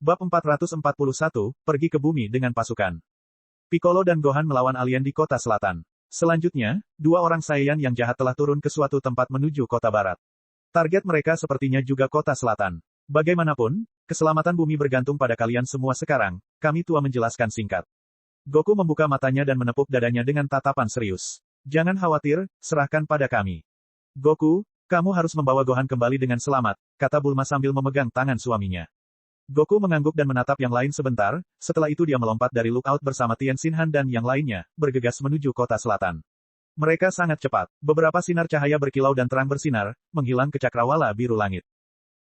Bab 441, pergi ke bumi dengan pasukan. Piccolo dan Gohan melawan alien di kota selatan. Selanjutnya, dua orang Saiyan yang jahat telah turun ke suatu tempat menuju kota barat. Target mereka sepertinya juga kota selatan. Bagaimanapun, keselamatan bumi bergantung pada kalian semua sekarang, kami tua menjelaskan singkat. Goku membuka matanya dan menepuk dadanya dengan tatapan serius. Jangan khawatir, serahkan pada kami. Goku, kamu harus membawa Gohan kembali dengan selamat, kata Bulma sambil memegang tangan suaminya. Goku mengangguk dan menatap yang lain sebentar, setelah itu dia melompat dari lookout bersama Tien Shinhan dan yang lainnya, bergegas menuju kota selatan. Mereka sangat cepat. Beberapa sinar cahaya berkilau dan terang bersinar, menghilang ke cakrawala biru langit.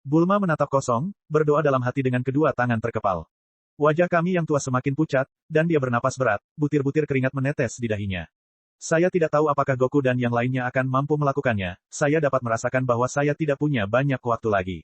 Bulma menatap kosong, berdoa dalam hati dengan kedua tangan terkepal. Wajah kami yang tua semakin pucat, dan dia bernapas berat, butir-butir keringat menetes di dahinya. Saya tidak tahu apakah Goku dan yang lainnya akan mampu melakukannya, saya dapat merasakan bahwa saya tidak punya banyak waktu lagi.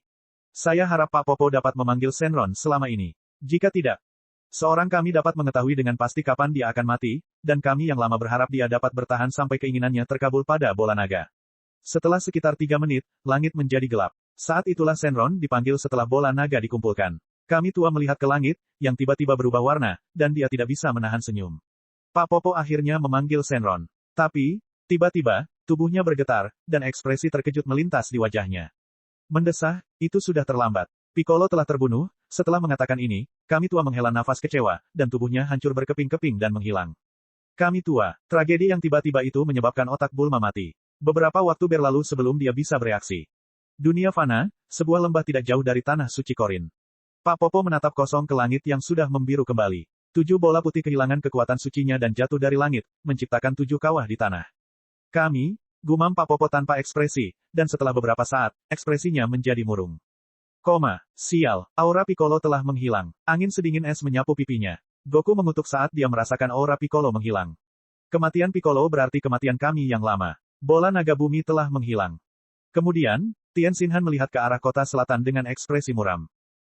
Saya harap Pak Popo dapat memanggil Shenron selama ini. Jika tidak, seorang kami dapat mengetahui dengan pasti kapan dia akan mati, dan kami yang lama berharap dia dapat bertahan sampai keinginannya terkabul pada bola naga. Setelah sekitar 3 menit, langit menjadi gelap. Saat itulah Shenron dipanggil setelah bola naga dikumpulkan. Kami tua melihat ke langit, yang tiba-tiba berubah warna, dan dia tidak bisa menahan senyum. Pak Popo akhirnya memanggil Shenron. Tapi, tiba-tiba, tubuhnya bergetar, dan ekspresi terkejut melintas di wajahnya. Mendesah, itu sudah terlambat. Piccolo telah terbunuh, setelah mengatakan ini, kami tua menghela nafas kecewa, dan tubuhnya hancur berkeping-keping dan menghilang. Kami tua, tragedi yang tiba-tiba itu menyebabkan otak Bulma mati. Beberapa waktu berlalu sebelum dia bisa bereaksi. Dunia fana, sebuah lembah tidak jauh dari tanah suci Korin. Pak Popo menatap kosong ke langit yang sudah membiru kembali. 7 bola putih kehilangan kekuatan sucinya dan jatuh dari langit, menciptakan 7 kawah di tanah. Kami, gumam Pak Popo tanpa ekspresi, dan setelah beberapa saat, ekspresinya menjadi murung. Sial, aura Piccolo telah menghilang. Angin sedingin es menyapu pipinya. Goku mengutuk saat dia merasakan aura Piccolo menghilang. Kematian Piccolo berarti kematian kami yang lama. Bola naga bumi telah menghilang. Kemudian, Tien Shinhan melihat ke arah kota selatan dengan ekspresi muram.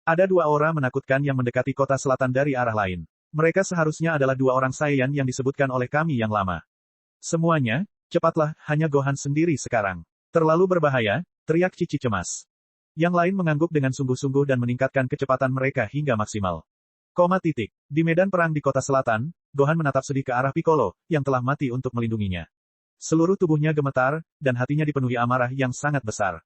Ada 2 aura menakutkan yang mendekati kota selatan dari arah lain. Mereka seharusnya adalah 2 orang Saiyan yang disebutkan oleh kami yang lama. Semuanya, cepatlah, hanya Gohan sendiri sekarang. Terlalu berbahaya, teriak Cici cemas. Yang lain mengangguk dengan sungguh-sungguh dan meningkatkan kecepatan mereka hingga maksimal. Di medan perang di kota selatan, Gohan menatap sedih ke arah Piccolo, yang telah mati untuk melindunginya. Seluruh tubuhnya gemetar, dan hatinya dipenuhi amarah yang sangat besar.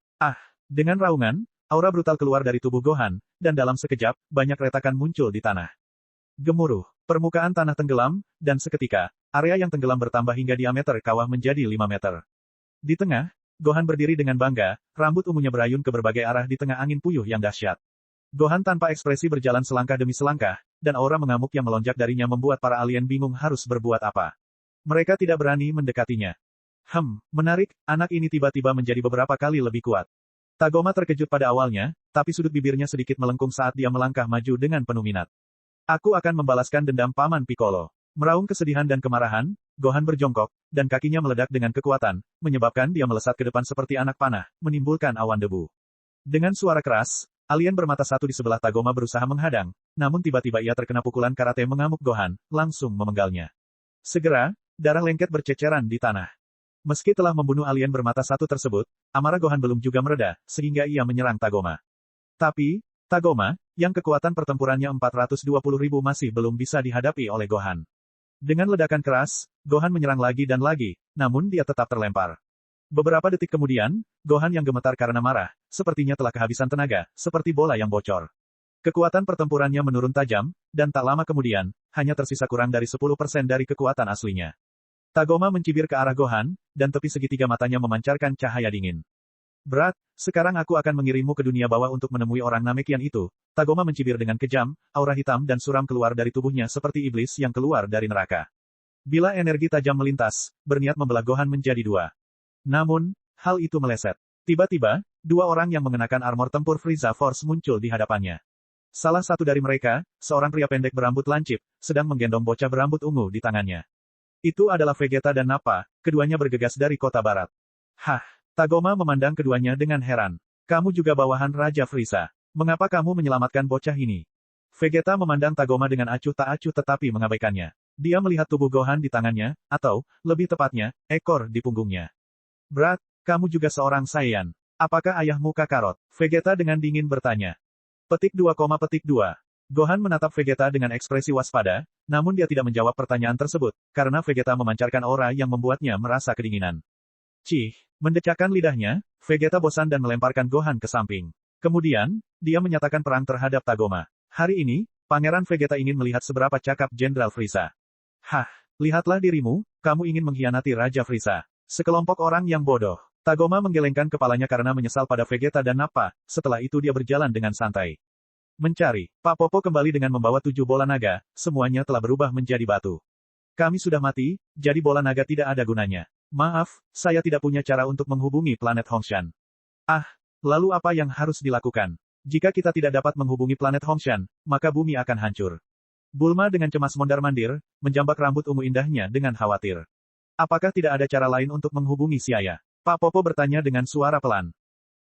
Dengan raungan, aura brutal keluar dari tubuh Gohan, dan dalam sekejap, banyak retakan muncul di tanah. Gemuruh, permukaan tanah tenggelam, dan seketika, area yang tenggelam bertambah hingga diameter kawah menjadi 5 meter. Di tengah, Gohan berdiri dengan bangga, rambut ungunya berayun ke berbagai arah di tengah angin puyuh yang dahsyat. Gohan tanpa ekspresi berjalan selangkah demi selangkah, dan aura mengamuk yang melonjak darinya membuat para alien bingung harus berbuat apa. Mereka tidak berani mendekatinya. Menarik, anak ini tiba-tiba menjadi beberapa kali lebih kuat. Tagoma terkejut pada awalnya, tapi sudut bibirnya sedikit melengkung saat dia melangkah maju dengan penuh minat. Aku akan membalaskan dendam Paman Piccolo. Meraung kesedihan dan kemarahan, Gohan berjongkok, dan kakinya meledak dengan kekuatan, menyebabkan dia melesat ke depan seperti anak panah, menimbulkan awan debu. Dengan suara keras, alien bermata satu di sebelah Tagoma berusaha menghadang, namun tiba-tiba ia terkena pukulan karate mengamuk Gohan, langsung memenggalnya. Segera, darah lengket berceceran di tanah. Meski telah membunuh alien bermata satu tersebut, amarah Gohan belum juga mereda, sehingga ia menyerang Tagoma. Tapi, Tagoma, yang kekuatan pertempurannya 420.000 masih belum bisa dihadapi oleh Gohan. Dengan ledakan keras, Gohan menyerang lagi dan lagi, namun dia tetap terlempar. Beberapa detik kemudian, Gohan yang gemetar karena marah, sepertinya telah kehabisan tenaga, seperti bola yang bocor. Kekuatan pertempurannya menurun tajam, dan tak lama kemudian, hanya tersisa kurang dari 10% dari kekuatan aslinya. Tagoma mencibir ke arah Gohan, dan tepi segitiga matanya memancarkan cahaya dingin. Berat, sekarang aku akan mengirimmu ke dunia bawah untuk menemui orang Namekian itu. Tagoma mencibir dengan kejam, aura hitam dan suram keluar dari tubuhnya seperti iblis yang keluar dari neraka. Bila energi tajam melintas, berniat membelah Gohan menjadi 2. Namun, hal itu meleset. Tiba-tiba, 2 orang yang mengenakan armor tempur Frieza Force muncul di hadapannya. Salah satu dari mereka, seorang pria pendek berambut lancip, sedang menggendong bocah berambut ungu di tangannya. Itu adalah Vegeta dan Nappa, keduanya bergegas dari kota barat. Tagoma memandang keduanya dengan heran. Kamu juga bawahan Raja Frieza. Mengapa kamu menyelamatkan bocah ini? Vegeta memandang Tagoma dengan acuh tak acuh tetapi mengabaikannya. Dia melihat tubuh Gohan di tangannya, atau, lebih tepatnya, ekor di punggungnya. Berat, kamu juga seorang Saiyan. Apakah ayahmu Kakarot? Vegeta dengan dingin bertanya. Petik 2, Gohan menatap Vegeta dengan ekspresi waspada, namun dia tidak menjawab pertanyaan tersebut, karena Vegeta memancarkan aura yang membuatnya merasa kedinginan. Cih, mendecakkan lidahnya, Vegeta bosan dan melemparkan Gohan ke samping. Kemudian, dia menyatakan perang terhadap Tagoma. Hari ini, Pangeran Vegeta ingin melihat seberapa cakap Jenderal Frieza. Hah, lihatlah dirimu, kamu ingin mengkhianati Raja Frieza. Sekelompok orang yang bodoh. Tagoma menggelengkan kepalanya karena menyesal pada Vegeta dan Nappa, setelah itu dia berjalan dengan santai. Mencari. Pak Popo kembali dengan membawa 7 bola naga, semuanya telah berubah menjadi batu. Kami sudah mati, jadi bola naga tidak ada gunanya. Maaf, saya tidak punya cara untuk menghubungi planet Hongshan. Ah, lalu apa yang harus dilakukan? Jika kita tidak dapat menghubungi planet Hongshan, maka bumi akan hancur. Bulma dengan cemas mondar-mandir, menjambak rambut ungu indahnya dengan khawatir. Apakah tidak ada cara lain untuk menghubungi Siaya? Pak Popo bertanya dengan suara pelan.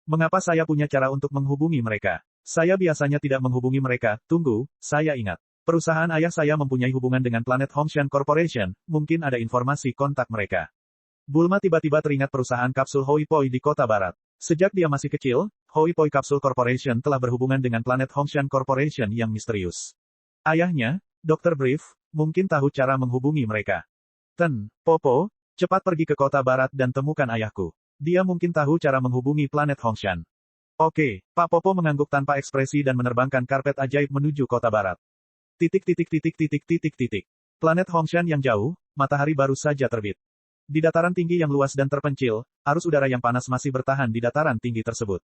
Mengapa saya punya cara untuk menghubungi mereka? Saya biasanya tidak menghubungi mereka, tunggu, saya ingat. Perusahaan ayah saya mempunyai hubungan dengan Planet Hongshan Corporation, mungkin ada informasi kontak mereka. Bulma tiba-tiba teringat perusahaan kapsul Hoi Poi di kota barat. Sejak dia masih kecil, Hoi Poi Capsule Corporation telah berhubungan dengan Planet Hongshan Corporation yang misterius. Ayahnya, Dr. Brief, mungkin tahu cara menghubungi mereka. Popo, cepat pergi ke kota barat dan temukan ayahku. Dia mungkin tahu cara menghubungi Planet Hongshan. Oke, Pak Popo mengangguk tanpa ekspresi dan menerbangkan karpet ajaib menuju kota barat. Planet Hongshan yang jauh, matahari baru saja terbit. Di dataran tinggi yang luas dan terpencil, arus udara yang panas masih bertahan di dataran tinggi tersebut.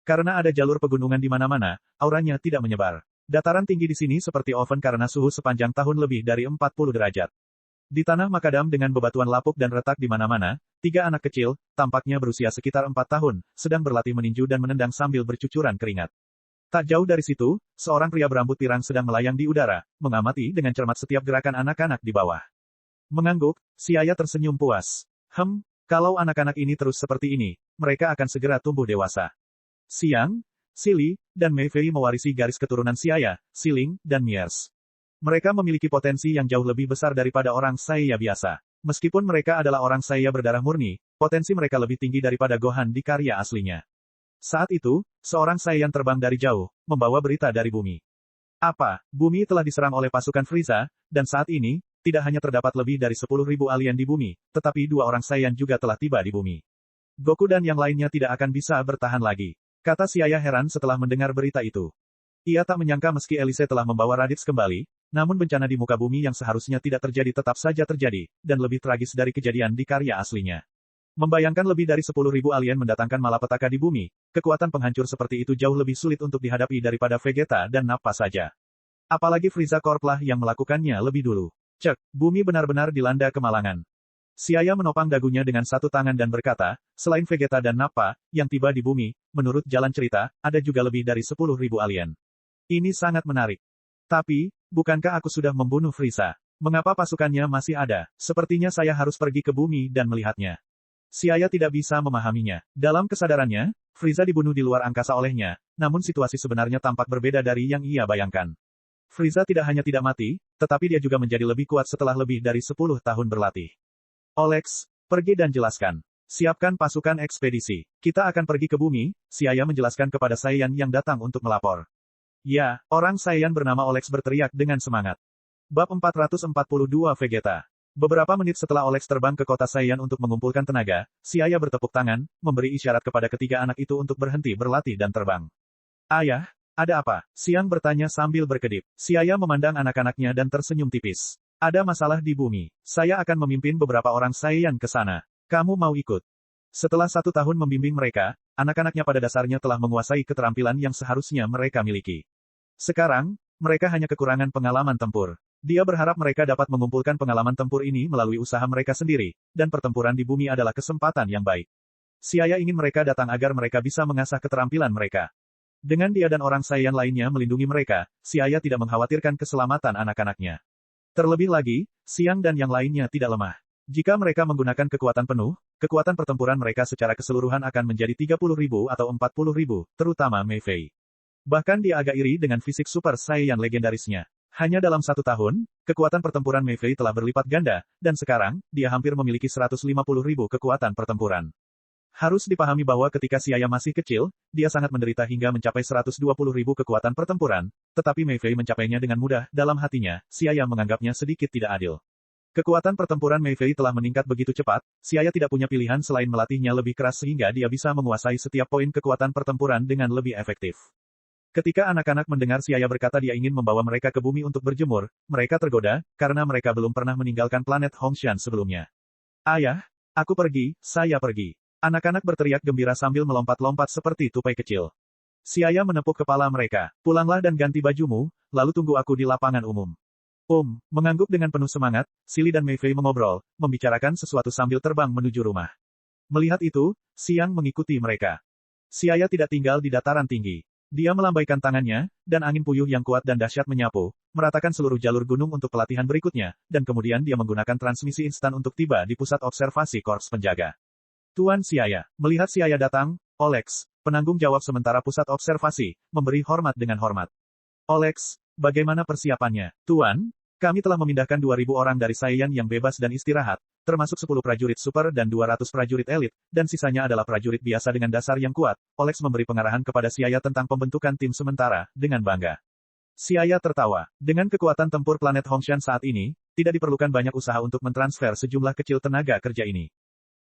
Karena ada jalur pegunungan di mana-mana, auranya tidak menyebar. Dataran tinggi di sini seperti oven karena suhu sepanjang tahun lebih dari 40 derajat. Di tanah makadam dengan bebatuan lapuk dan retak di mana-mana, 3 anak kecil, tampaknya berusia sekitar 4 tahun, sedang berlatih meninju dan menendang sambil bercucuran keringat. Tak jauh dari situ, seorang pria berambut pirang sedang melayang di udara, mengamati dengan cermat setiap gerakan anak-anak di bawah. Mengangguk, Siaya tersenyum puas. Kalau anak-anak ini terus seperti ini, mereka akan segera tumbuh dewasa. Siang, Sili, dan Mei Fei mewarisi garis keturunan Siaya, Siling, dan Miers. Mereka memiliki potensi yang jauh lebih besar daripada orang Saiya biasa. Meskipun mereka adalah orang Saiya berdarah murni, potensi mereka lebih tinggi daripada Gohan di karya aslinya. Saat itu, seorang Saiyan terbang dari jauh, membawa berita dari bumi. Apa? Bumi telah diserang oleh pasukan Frieza, dan saat ini, tidak hanya terdapat lebih dari 10.000 alien di bumi, tetapi 2 orang Saiyan juga telah tiba di bumi. Goku dan yang lainnya tidak akan bisa bertahan lagi. Kata Siaya heran setelah mendengar berita itu. Ia tak menyangka meski Elise telah membawa Raditz kembali, namun bencana di muka bumi yang seharusnya tidak terjadi tetap saja terjadi, dan lebih tragis dari kejadian di karya aslinya. Membayangkan lebih dari 10.000 alien mendatangkan malapetaka di bumi, kekuatan penghancur seperti itu jauh lebih sulit untuk dihadapi daripada Vegeta dan Nappa saja. Apalagi Frieza Corp lah yang melakukannya lebih dulu. Cek, bumi benar-benar dilanda kemalangan. Siaya menopang dagunya dengan satu tangan dan berkata, selain Vegeta dan Nappa, yang tiba di bumi, menurut jalan cerita, ada juga lebih dari 10.000 alien. Ini sangat menarik. Tapi, bukankah aku sudah membunuh Frieza? Mengapa pasukannya masih ada? Sepertinya saya harus pergi ke bumi dan melihatnya. Siaya tidak bisa memahaminya. Dalam kesadarannya, Frieza dibunuh di luar angkasa olehnya, namun situasi sebenarnya tampak berbeda dari yang ia bayangkan. Frieza tidak hanya tidak mati, tetapi dia juga menjadi lebih kuat setelah lebih dari 10 tahun berlatih. Olex, pergi dan jelaskan. Siapkan pasukan ekspedisi. Kita akan pergi ke bumi, Siaya menjelaskan kepada Saiyan yang datang untuk melapor. Ya, orang Saiyan bernama Olex berteriak dengan semangat. Bab 442 Vegeta. Beberapa menit setelah Olex terbang ke kota Saiyan untuk mengumpulkan tenaga, Siaya bertepuk tangan, memberi isyarat kepada ketiga anak itu untuk berhenti berlatih dan terbang. Ayah, ada apa? Siang bertanya sambil berkedip. Siaya memandang anak-anaknya dan tersenyum tipis. Ada masalah di bumi. Saya akan memimpin beberapa orang Saiyan ke sana. Kamu mau ikut? Setelah 1 tahun membimbing mereka, anak-anaknya pada dasarnya telah menguasai keterampilan yang seharusnya mereka miliki. Sekarang, mereka hanya kekurangan pengalaman tempur. Dia berharap mereka dapat mengumpulkan pengalaman tempur ini melalui usaha mereka sendiri, dan pertempuran di bumi adalah kesempatan yang baik. Siaya ingin mereka datang agar mereka bisa mengasah keterampilan mereka. Dengan dia dan orang Saiyan lainnya melindungi mereka, Siaya tidak mengkhawatirkan keselamatan anak-anaknya. Terlebih lagi, Siang dan yang lainnya tidak lemah. Jika mereka menggunakan kekuatan penuh, kekuatan pertempuran mereka secara keseluruhan akan menjadi 30.000 atau 40.000, terutama Mei Fei. Bahkan dia agak iri dengan fisik Super Saiyan legendarisnya. Hanya dalam 1 tahun, kekuatan pertempuran Mei Fei telah berlipat ganda, dan sekarang, dia hampir memiliki 150.000 kekuatan pertempuran. Harus dipahami bahwa ketika Xia masih kecil, dia sangat menderita hingga mencapai 120.000 kekuatan pertempuran, tetapi Mei Fei mencapainya dengan mudah. Dalam hatinya, Xia menganggapnya sedikit tidak adil. Kekuatan pertempuran Mei Fei telah meningkat begitu cepat, Xia tidak punya pilihan selain melatihnya lebih keras sehingga dia bisa menguasai setiap poin kekuatan pertempuran dengan lebih efektif. Ketika anak-anak mendengar Xia berkata dia ingin membawa mereka ke bumi untuk berjemur, mereka tergoda, karena mereka belum pernah meninggalkan planet Hongshan sebelumnya. Ayah, aku pergi, saya pergi. Anak-anak berteriak gembira sambil melompat-lompat seperti tupai kecil. Xia menepuk kepala mereka. Pulanglah dan ganti bajumu, lalu tunggu aku di lapangan umum. Mengangguk dengan penuh semangat, Silly dan Mei Fei mengobrol, membicarakan sesuatu sambil terbang menuju rumah. Melihat itu, Xiang mengikuti mereka. Xia tidak tinggal di dataran tinggi. Dia melambaikan tangannya, dan angin puyuh yang kuat dan dahsyat menyapu, meratakan seluruh jalur gunung untuk pelatihan berikutnya, dan kemudian dia menggunakan transmisi instan untuk tiba di pusat observasi Korps Penjaga. Tuan Xia. Melihat Xia datang, Olex, penanggung jawab sementara pusat observasi, memberi hormat dengan hormat. Olex, bagaimana persiapannya? Tuan, kami telah memindahkan 2.000 orang dari Saiyan yang bebas dan istirahat, termasuk 10 prajurit super dan 200 prajurit elit, dan sisanya adalah prajurit biasa dengan dasar yang kuat. Olex memberi pengarahan kepada Xia tentang pembentukan tim sementara, dengan bangga. Xia tertawa. Dengan kekuatan tempur planet Hongshan saat ini, tidak diperlukan banyak usaha untuk mentransfer sejumlah kecil tenaga kerja ini.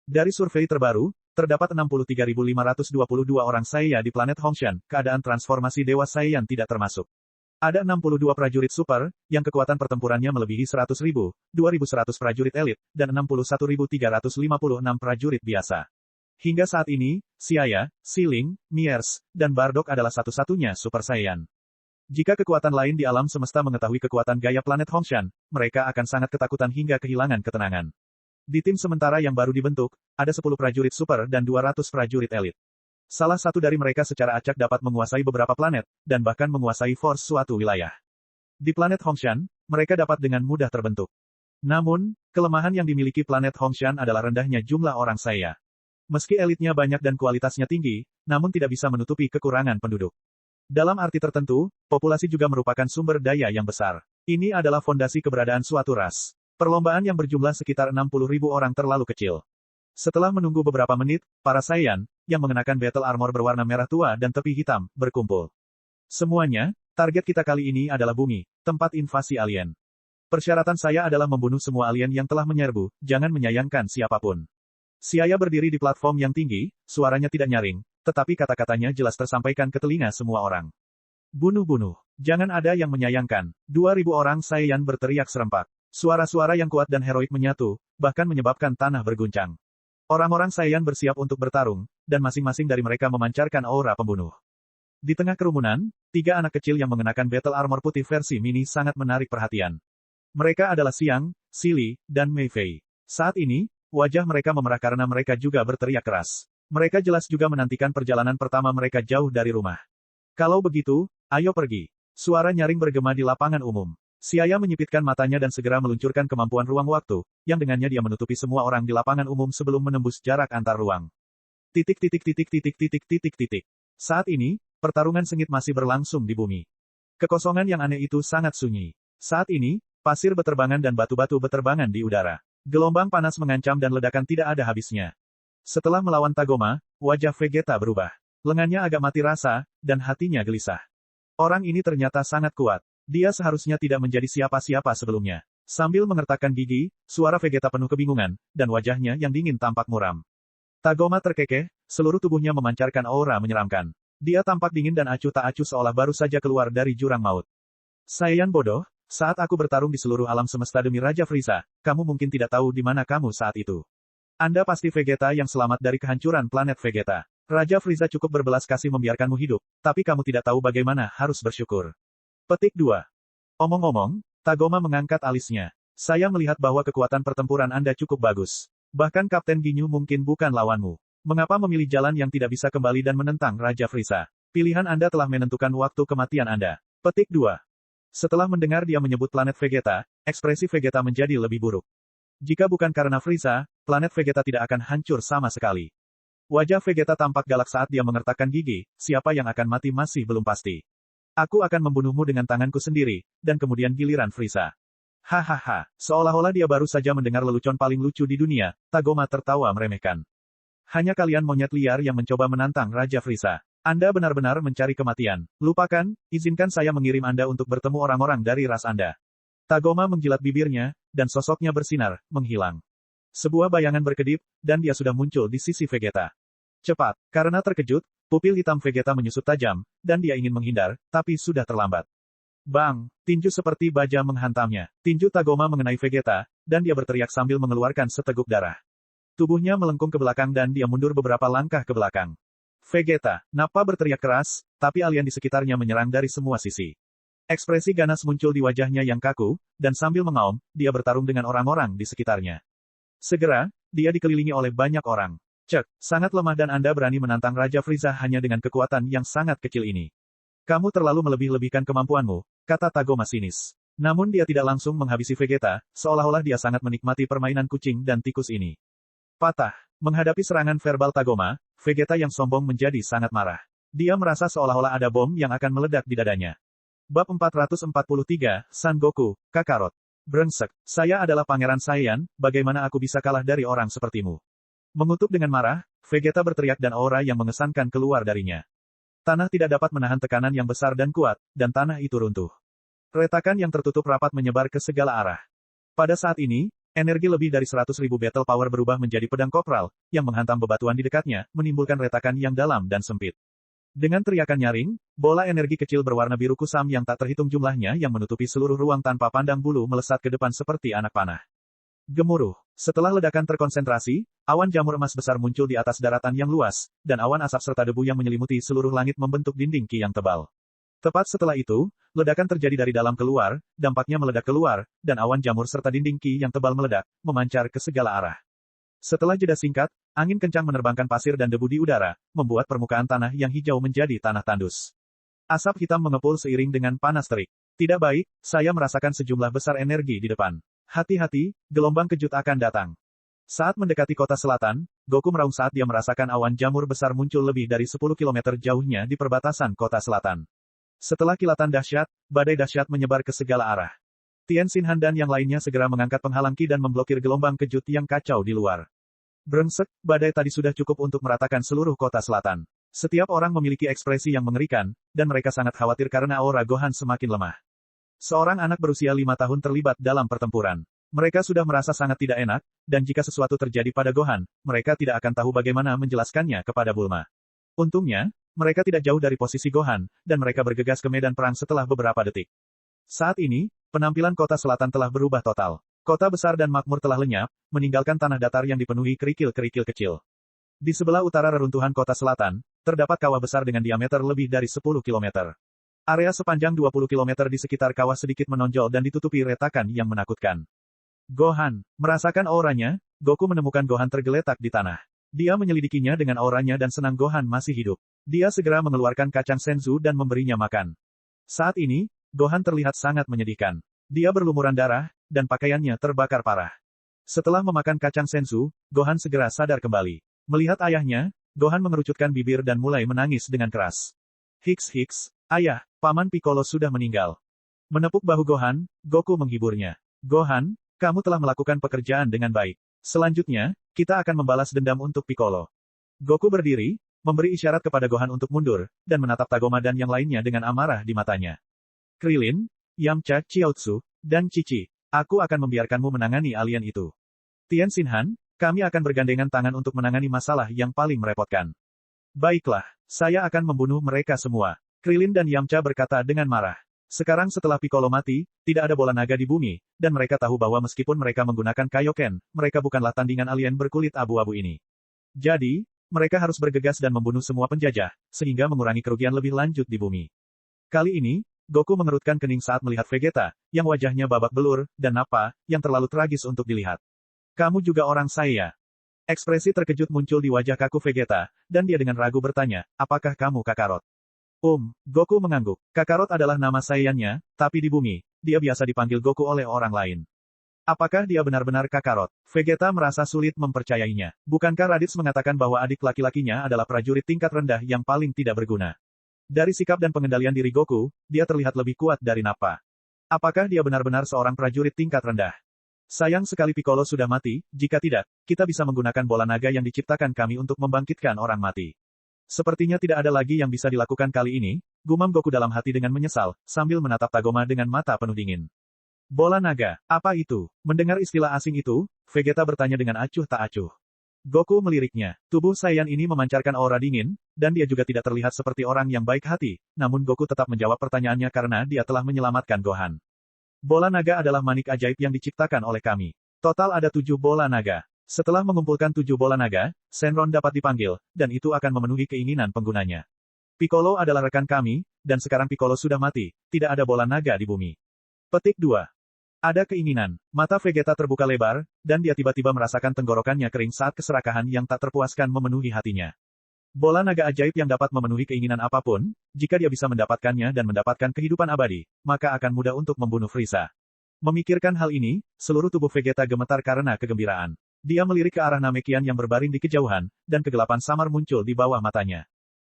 Dari survei terbaru, terdapat 63.522 orang Saiyan di planet Hongshan, keadaan transformasi Dewa Saiyan tidak termasuk. Ada 62 prajurit super, yang kekuatan pertempurannya melebihi 100.000, 2.100 prajurit elit, dan 61.356 prajurit biasa. Hingga saat ini, Xia, Xiling, Miers, dan Bardock adalah satu-satunya Super Saiyan. Jika kekuatan lain di alam semesta mengetahui kekuatan gaya planet Hongshan, mereka akan sangat ketakutan hingga kehilangan ketenangan. Di tim sementara yang baru dibentuk, ada 10 prajurit super dan 200 prajurit elit. Salah satu dari mereka secara acak dapat menguasai beberapa planet, dan bahkan menguasai force suatu wilayah. Di planet Hongshan, mereka dapat dengan mudah terbentuk. Namun, kelemahan yang dimiliki planet Hongshan adalah rendahnya jumlah orang Saiyan. Meski elitnya banyak dan kualitasnya tinggi, namun tidak bisa menutupi kekurangan penduduk. Dalam arti tertentu, populasi juga merupakan sumber daya yang besar. Ini adalah fondasi keberadaan suatu ras. Perlombaan yang berjumlah sekitar 60.000 orang terlalu kecil. Setelah menunggu beberapa menit, para Saiyan, yang mengenakan battle armor berwarna merah tua dan tepi hitam, berkumpul. Semuanya, target kita kali ini adalah bumi, tempat invasi alien. Persyaratan saya adalah membunuh semua alien yang telah menyerbu, jangan menyayangkan siapapun. Xia berdiri di platform yang tinggi, suaranya tidak nyaring, tetapi kata-katanya jelas tersampaikan ke telinga semua orang. Bunuh-bunuh. Jangan ada yang menyayangkan. 2.000 orang Saiyan berteriak serempak. Suara-suara yang kuat dan heroik menyatu, bahkan menyebabkan tanah berguncang. Orang-orang Saiyan bersiap untuk bertarung, dan masing-masing dari mereka memancarkan aura pembunuh. Di tengah kerumunan, 3 anak kecil yang mengenakan battle armor putih versi mini sangat menarik perhatian. Mereka adalah Xiang, Silly, dan Mei Fei. Saat ini, wajah mereka memerah karena mereka juga berteriak keras. Mereka jelas juga menantikan perjalanan pertama mereka jauh dari rumah. Kalau begitu, ayo pergi. Suara nyaring bergema di lapangan umum. Xia menyipitkan matanya dan segera meluncurkan kemampuan ruang waktu, yang dengannya dia menutupi semua orang di lapangan umum sebelum menembus jarak antar ruang. Saat ini, pertarungan sengit masih berlangsung di bumi. Kekosongan yang aneh itu sangat sunyi. Saat ini, pasir beterbangan dan batu-batu beterbangan di udara. Gelombang panas mengancam dan ledakan tidak ada habisnya. Setelah melawan Tagoma, wajah Vegeta berubah. Lengannya agak mati rasa, dan hatinya gelisah. Orang ini ternyata sangat kuat. Dia seharusnya tidak menjadi siapa-siapa sebelumnya. Sambil mengertakkan gigi, suara Vegeta penuh kebingungan, dan wajahnya yang dingin tampak muram. Tagoma terkekeh, seluruh tubuhnya memancarkan aura menyeramkan. Dia tampak dingin dan acuh tak acuh seolah baru saja keluar dari jurang maut. Saiyan bodoh, saat aku bertarung di seluruh alam semesta demi Raja Frieza, kamu mungkin tidak tahu di mana kamu saat itu. Anda pasti Vegeta yang selamat dari kehancuran planet Vegeta. Raja Frieza cukup berbelas kasih membiarkanmu hidup, tapi kamu tidak tahu bagaimana harus bersyukur. Petik 2. Omong-omong, Tagoma mengangkat alisnya. Saya melihat bahwa kekuatan pertempuran Anda cukup bagus. Bahkan Kapten Ginyu mungkin bukan lawanmu. Mengapa memilih jalan yang tidak bisa kembali dan menentang Raja Frieza? Pilihan Anda telah menentukan waktu kematian Anda. Petik 2. Setelah mendengar dia menyebut planet Vegeta, ekspresi Vegeta menjadi lebih buruk. Jika bukan karena Frieza, planet Vegeta tidak akan hancur sama sekali. Wajah Vegeta tampak galak saat dia mengertakkan gigi, siapa yang akan mati masih belum pasti. Aku akan membunuhmu dengan tanganku sendiri, dan kemudian giliran Frieza. Hahaha, seolah-olah dia baru saja mendengar lelucon paling lucu di dunia, Tagoma tertawa meremehkan. Hanya kalian monyet liar yang mencoba menantang Raja Frieza. Anda benar-benar mencari kematian. Lupakan, izinkan saya mengirim Anda untuk bertemu orang-orang dari ras Anda. Tagoma menjilat bibirnya, dan sosoknya bersinar, menghilang. Sebuah bayangan berkedip, dan dia sudah muncul di sisi Vegeta. Cepat, karena terkejut, pupil hitam Vegeta menyusut tajam, dan dia ingin menghindar, tapi sudah terlambat. Bang! Tinju seperti baja menghantamnya. Tinju Tagoma mengenai Vegeta, dan dia berteriak sambil mengeluarkan seteguk darah. Tubuhnya melengkung ke belakang dan dia mundur beberapa langkah ke belakang. Vegeta, Nappa berteriak keras, tapi alien di sekitarnya menyerang dari semua sisi. Ekspresi ganas muncul di wajahnya yang kaku, dan sambil mengaum, dia bertarung dengan orang-orang di sekitarnya. Segera, dia dikelilingi oleh banyak orang. Cek, sangat lemah dan Anda berani menantang Raja Frieza hanya dengan kekuatan yang sangat kecil ini. Kamu terlalu melebih-lebihkan kemampuanmu, kata Tagoma sinis. Namun dia tidak langsung menghabisi Vegeta, seolah-olah dia sangat menikmati permainan kucing dan tikus ini. Patah. Menghadapi serangan verbal Tagoma, Vegeta yang sombong menjadi sangat marah. Dia merasa seolah-olah ada bom yang akan meledak di dadanya. Bab 443, San Goku, Kakarot. Brengsek, saya adalah Pangeran Saiyan, bagaimana aku bisa kalah dari orang sepertimu? Mengutuk dengan marah, Vegeta berteriak dan aura yang mengesankan keluar darinya. Tanah tidak dapat menahan tekanan yang besar dan kuat, dan tanah itu runtuh. Retakan yang tertutup rapat menyebar ke segala arah. Pada saat ini, energi lebih dari 100.000 battle power berubah menjadi pedang kopral, yang menghantam bebatuan di dekatnya, menimbulkan retakan yang dalam dan sempit. Dengan teriakan nyaring, bola energi kecil berwarna biru kusam yang tak terhitung jumlahnya yang menutupi seluruh ruang tanpa pandang bulu melesat ke depan seperti anak panah. Gemuruh. Setelah ledakan terkonsentrasi, awan jamur emas besar muncul di atas daratan yang luas, dan awan asap serta debu yang menyelimuti seluruh langit membentuk dinding ki yang tebal. Tepat setelah itu, ledakan terjadi dari dalam keluar, dampaknya meledak keluar, dan awan jamur serta dinding ki yang tebal meledak, memancar ke segala arah. Setelah jeda singkat, angin kencang menerbangkan pasir dan debu di udara, membuat permukaan tanah yang hijau menjadi tanah tandus. Asap hitam mengepul seiring dengan panas terik. Tidak baik, saya merasakan sejumlah besar energi di depan. Hati-hati, gelombang kejut akan datang. Saat mendekati kota selatan, Goku meraung saat dia merasakan awan jamur besar muncul lebih dari 10 km jauhnya di perbatasan kota selatan. Setelah kilatan dahsyat, badai dahsyat menyebar ke segala arah. Tien Shinhan dan yang lainnya segera mengangkat penghalang ki dan memblokir gelombang kejut yang kacau di luar. Brengsek, badai tadi sudah cukup untuk meratakan seluruh kota selatan. Setiap orang memiliki ekspresi yang mengerikan, dan mereka sangat khawatir karena aura Gohan semakin lemah. Seorang anak berusia 5 tahun terlibat dalam pertempuran. Mereka sudah merasa sangat tidak enak, dan jika sesuatu terjadi pada Gohan, mereka tidak akan tahu bagaimana menjelaskannya kepada Bulma. Untungnya, mereka tidak jauh dari posisi Gohan, dan mereka bergegas ke medan perang setelah beberapa detik. Saat ini, penampilan kota selatan telah berubah total. Kota besar dan makmur telah lenyap, meninggalkan tanah datar yang dipenuhi kerikil-kerikil kecil. Di sebelah utara reruntuhan kota selatan, terdapat kawah besar dengan diameter lebih dari 10 km. Area sepanjang 20 km di sekitar kawah sedikit menonjol dan ditutupi retakan yang menakutkan. Gohan, merasakan auranya, Goku menemukan Gohan tergeletak di tanah. Dia menyelidikinya dengan auranya dan senang Gohan masih hidup. Dia segera mengeluarkan kacang senzu dan memberinya makan. Saat ini, Gohan terlihat sangat menyedihkan. Dia berlumuran darah, dan pakaiannya terbakar parah. Setelah memakan kacang senzu, Gohan segera sadar kembali. Melihat ayahnya, Gohan mengerucutkan bibir dan mulai menangis dengan keras. Hiks, ayah, Paman Piccolo sudah meninggal. Menepuk bahu Gohan, Goku menghiburnya. Gohan, kamu telah melakukan pekerjaan dengan baik. Selanjutnya, kita akan membalas dendam untuk Piccolo. Goku berdiri, memberi isyarat kepada Gohan untuk mundur, dan menatap Tagoma dan yang lainnya dengan amarah di matanya. Krillin, Yamcha, Chiaotzu, dan Cici, aku akan membiarkanmu menangani alien itu. Tien Shinhan, kami akan bergandengan tangan untuk menangani masalah yang paling merepotkan. Baiklah, saya akan membunuh mereka semua. Krillin dan Yamcha berkata dengan marah. Sekarang setelah Piccolo mati, tidak ada bola naga di bumi, dan mereka tahu bahwa meskipun mereka menggunakan Kaioken, mereka bukanlah tandingan alien berkulit abu-abu ini. Jadi, mereka harus bergegas dan membunuh semua penjajah, sehingga mengurangi kerugian lebih lanjut di bumi. Kali ini, Goku mengerutkan kening saat melihat Vegeta, yang wajahnya babak belur, dan Nappa, yang terlalu tragis untuk dilihat. Kamu juga orang saya. Ekspresi terkejut muncul di wajah kaku Vegeta, dan dia dengan ragu bertanya, apakah kamu Kakarot? Goku mengangguk. Kakarot adalah nama Saiyan-nya, tapi di bumi, dia biasa dipanggil Goku oleh orang lain. Apakah dia benar-benar Kakarot? Vegeta merasa sulit mempercayainya. Bukankah Raditz mengatakan bahwa adik laki-lakinya adalah prajurit tingkat rendah yang paling tidak berguna? Dari sikap dan pengendalian diri Goku, dia terlihat lebih kuat dari Nappa. Apakah dia benar-benar seorang prajurit tingkat rendah? Sayang sekali Piccolo sudah mati, jika tidak, kita bisa menggunakan bola naga yang diciptakan kami untuk membangkitkan orang mati. Sepertinya tidak ada lagi yang bisa dilakukan kali ini, gumam Goku dalam hati dengan menyesal, sambil menatap Tagoma dengan mata penuh dingin. Bola naga, apa itu? Mendengar istilah asing itu, Vegeta bertanya dengan acuh tak acuh. Goku meliriknya. Tubuh Saiyan ini memancarkan aura dingin, dan dia juga tidak terlihat seperti orang yang baik hati, namun Goku tetap menjawab pertanyaannya karena dia telah menyelamatkan Gohan. Bola naga adalah manik ajaib yang diciptakan oleh kami. Total ada 7 bola naga. Setelah mengumpulkan 7 bola naga, Shenron dapat dipanggil, dan itu akan memenuhi keinginan penggunanya. Piccolo adalah rekan kami, dan sekarang Piccolo sudah mati, tidak ada bola naga di bumi. Petik 2. Ada keinginan. Mata Vegeta terbuka lebar, dan dia tiba-tiba merasakan tenggorokannya kering saat keserakahan yang tak terpuaskan memenuhi hatinya. Bola naga ajaib yang dapat memenuhi keinginan apapun, jika dia bisa mendapatkannya dan mendapatkan kehidupan abadi, maka akan mudah untuk membunuh Frieza. Memikirkan hal ini, seluruh tubuh Vegeta gemetar karena kegembiraan. Dia melirik ke arah Namekian yang berbaring di kejauhan, dan kegelapan samar muncul di bawah matanya.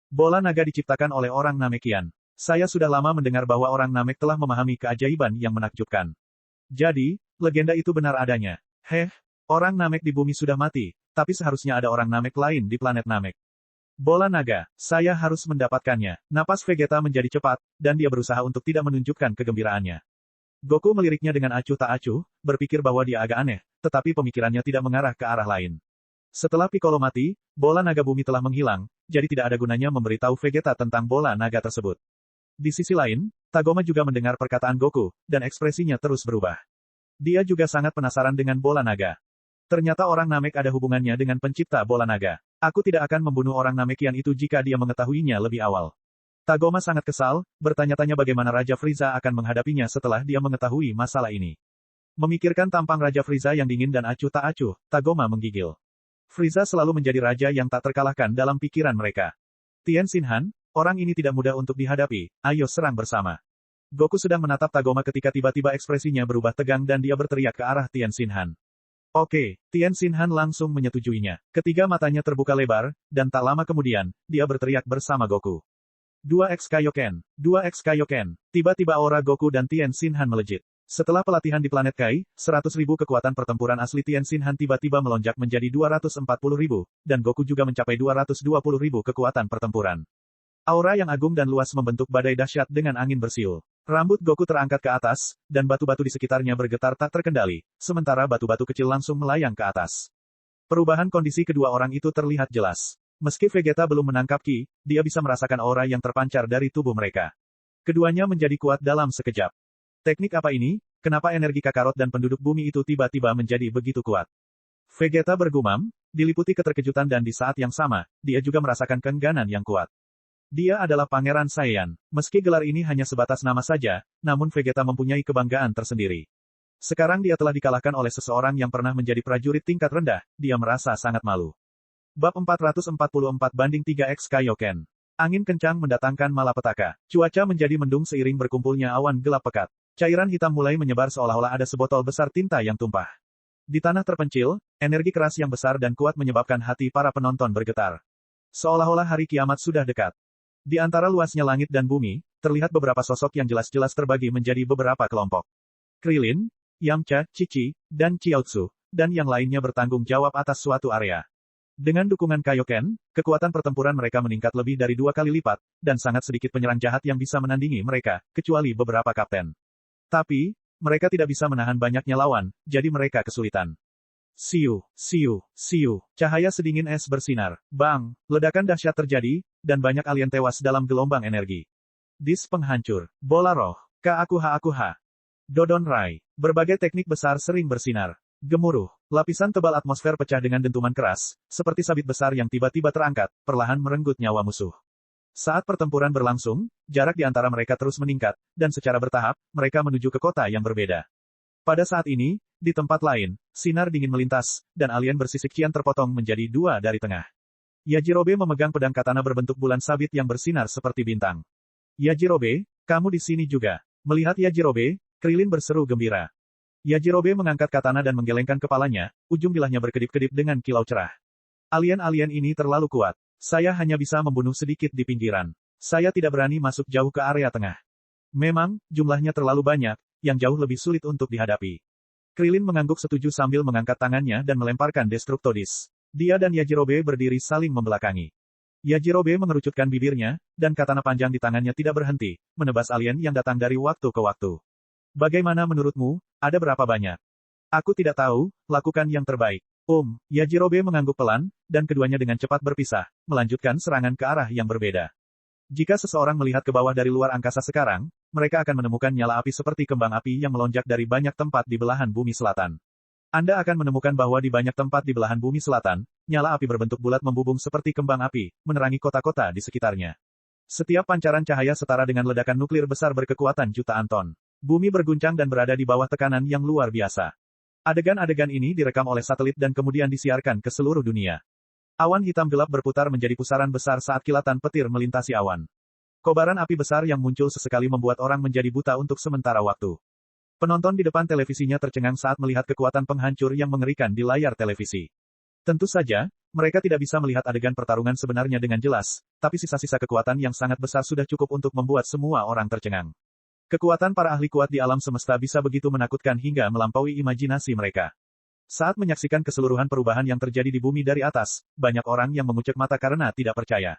Bola naga diciptakan oleh orang Namekian. Saya sudah lama mendengar bahwa orang Namek telah memahami keajaiban yang menakjubkan. Jadi, legenda itu benar adanya. Orang Namek di bumi sudah mati, tapi seharusnya ada orang Namek lain di planet Namek. Bola naga, saya harus mendapatkannya. Napas Vegeta menjadi cepat, dan dia berusaha untuk tidak menunjukkan kegembiraannya. Goku meliriknya dengan acuh tak acuh, berpikir bahwa dia agak aneh, tetapi pemikirannya tidak mengarah ke arah lain. Setelah Piccolo mati, bola naga bumi telah menghilang, jadi tidak ada gunanya memberitahu Vegeta tentang bola naga tersebut. Di sisi lain, Tagoma juga mendengar perkataan Goku, dan ekspresinya terus berubah. Dia juga sangat penasaran dengan bola naga. Ternyata orang Namek ada hubungannya dengan pencipta bola naga. Aku tidak akan membunuh orang Namekian itu jika dia mengetahuinya lebih awal. Tagoma sangat kesal, bertanya-tanya bagaimana Raja Frieza akan menghadapinya setelah dia mengetahui masalah ini. Memikirkan tampang Raja Frieza yang dingin dan acuh tak acuh, Tagoma menggigil. Frieza selalu menjadi raja yang tak terkalahkan dalam pikiran mereka. Tien Shinhan, orang ini tidak mudah untuk dihadapi, ayo serang bersama. Goku sedang menatap Tagoma ketika tiba-tiba ekspresinya berubah tegang dan dia berteriak ke arah Tien Shinhan. Oke, Tien Shinhan langsung menyetujuinya. Ketiga matanya terbuka lebar, dan tak lama kemudian, dia berteriak bersama Goku. 2x Kaioken, 2x Kaioken. Tiba-tiba aura Goku dan Tien Shinhan melejit. Setelah pelatihan di planet Kai, 100.000 kekuatan pertempuran asli Tien Shinhan tiba-tiba melonjak menjadi 240.000, dan Goku juga mencapai 220.000 kekuatan pertempuran. Aura yang agung dan luas membentuk badai dahsyat dengan angin bersiul. Rambut Goku terangkat ke atas, dan batu-batu di sekitarnya bergetar tak terkendali, sementara batu-batu kecil langsung melayang ke atas. Perubahan kondisi kedua orang itu terlihat jelas. Meski Vegeta belum menangkap Ki, dia bisa merasakan aura yang terpancar dari tubuh mereka. Keduanya menjadi kuat dalam sekejap. Teknik apa ini? Kenapa energi Kakarot dan penduduk bumi itu tiba-tiba menjadi begitu kuat? Vegeta bergumam, diliputi keterkejutan dan di saat yang sama, dia juga merasakan keengganan yang kuat. Dia adalah Pangeran Saiyan. Meski gelar ini hanya sebatas nama saja, namun Vegeta mempunyai kebanggaan tersendiri. Sekarang dia telah dikalahkan oleh seseorang yang pernah menjadi prajurit tingkat rendah, dia merasa sangat malu. Bab 444-3x Kaioken. Angin kencang mendatangkan malapetaka. Cuaca menjadi mendung seiring berkumpulnya awan gelap pekat. Cairan hitam mulai menyebar seolah-olah ada sebotol besar tinta yang tumpah. Di tanah terpencil, energi keras yang besar dan kuat menyebabkan hati para penonton bergetar. Seolah-olah hari kiamat sudah dekat. Di antara luasnya langit dan bumi, terlihat beberapa sosok yang jelas-jelas terbagi menjadi beberapa kelompok. Krillin, Yamcha, Chi-Chi, dan Chiaotzu, dan yang lainnya bertanggung jawab atas suatu area. Dengan dukungan Kaioken, kekuatan pertempuran mereka meningkat lebih dari 2 kali lipat, dan sangat sedikit penyerang jahat yang bisa menandingi mereka, kecuali beberapa kapten. Tapi, mereka tidak bisa menahan banyaknya lawan, jadi mereka kesulitan. Siu, siu, siu. Cahaya sedingin es bersinar. Bang, ledakan dahsyat terjadi, dan banyak alien tewas dalam gelombang energi. Dis penghancur. Bola roh. Kaakuha-akuha. Dodon Rai. Berbagai teknik besar sering bersinar. Gemuruh. Lapisan tebal atmosfer pecah dengan dentuman keras, seperti sabit besar yang tiba-tiba terangkat, perlahan merenggut nyawa musuh. Saat pertempuran berlangsung, jarak di antara mereka terus meningkat, dan secara bertahap, mereka menuju ke kota yang berbeda. Pada saat ini, di tempat lain, sinar dingin melintas, dan alien bersisik cian terpotong menjadi 2 dari tengah. Yajirobe memegang pedang katana berbentuk bulan sabit yang bersinar seperti bintang. Yajirobe, kamu di sini juga. Melihat Yajirobe, Krillin berseru gembira. Yajirobe mengangkat katana dan menggelengkan kepalanya, ujung bilahnya berkedip-kedip dengan kilau cerah. Alien-alien ini terlalu kuat. Saya hanya bisa membunuh sedikit di pinggiran. Saya tidak berani masuk jauh ke area tengah. Memang, jumlahnya terlalu banyak, yang jauh lebih sulit untuk dihadapi. Krilin mengangguk setuju sambil mengangkat tangannya dan melemparkan Destructodis. Dia dan Yajirobe berdiri saling membelakangi. Yajirobe mengerucutkan bibirnya, dan katana panjang di tangannya tidak berhenti, menebas alien yang datang dari waktu ke waktu. Bagaimana menurutmu, ada berapa banyak? Aku tidak tahu, lakukan yang terbaik. Yajirobe mengangguk pelan, dan keduanya dengan cepat berpisah, melanjutkan serangan ke arah yang berbeda. Jika seseorang melihat ke bawah dari luar angkasa sekarang, mereka akan menemukan nyala api seperti kembang api yang melonjak dari banyak tempat di belahan bumi selatan. Anda akan menemukan bahwa di banyak tempat di belahan bumi selatan, nyala api berbentuk bulat membubung seperti kembang api, menerangi kota-kota di sekitarnya. Setiap pancaran cahaya setara dengan ledakan nuklir besar berkekuatan jutaan ton. Bumi berguncang dan berada di bawah tekanan yang luar biasa. Adegan-adegan ini direkam oleh satelit dan kemudian disiarkan ke seluruh dunia. Awan hitam gelap berputar menjadi pusaran besar saat kilatan petir melintasi awan. Kobaran api besar yang muncul sesekali membuat orang menjadi buta untuk sementara waktu. Penonton di depan televisinya tercengang saat melihat kekuatan penghancur yang mengerikan di layar televisi. Tentu saja, mereka tidak bisa melihat adegan pertarungan sebenarnya dengan jelas, tapi sisa-sisa kekuatan yang sangat besar sudah cukup untuk membuat semua orang tercengang. Kekuatan para ahli kuat di alam semesta bisa begitu menakutkan hingga melampaui imajinasi mereka. Saat menyaksikan keseluruhan perubahan yang terjadi di bumi dari atas, banyak orang yang mengucek mata karena tidak percaya.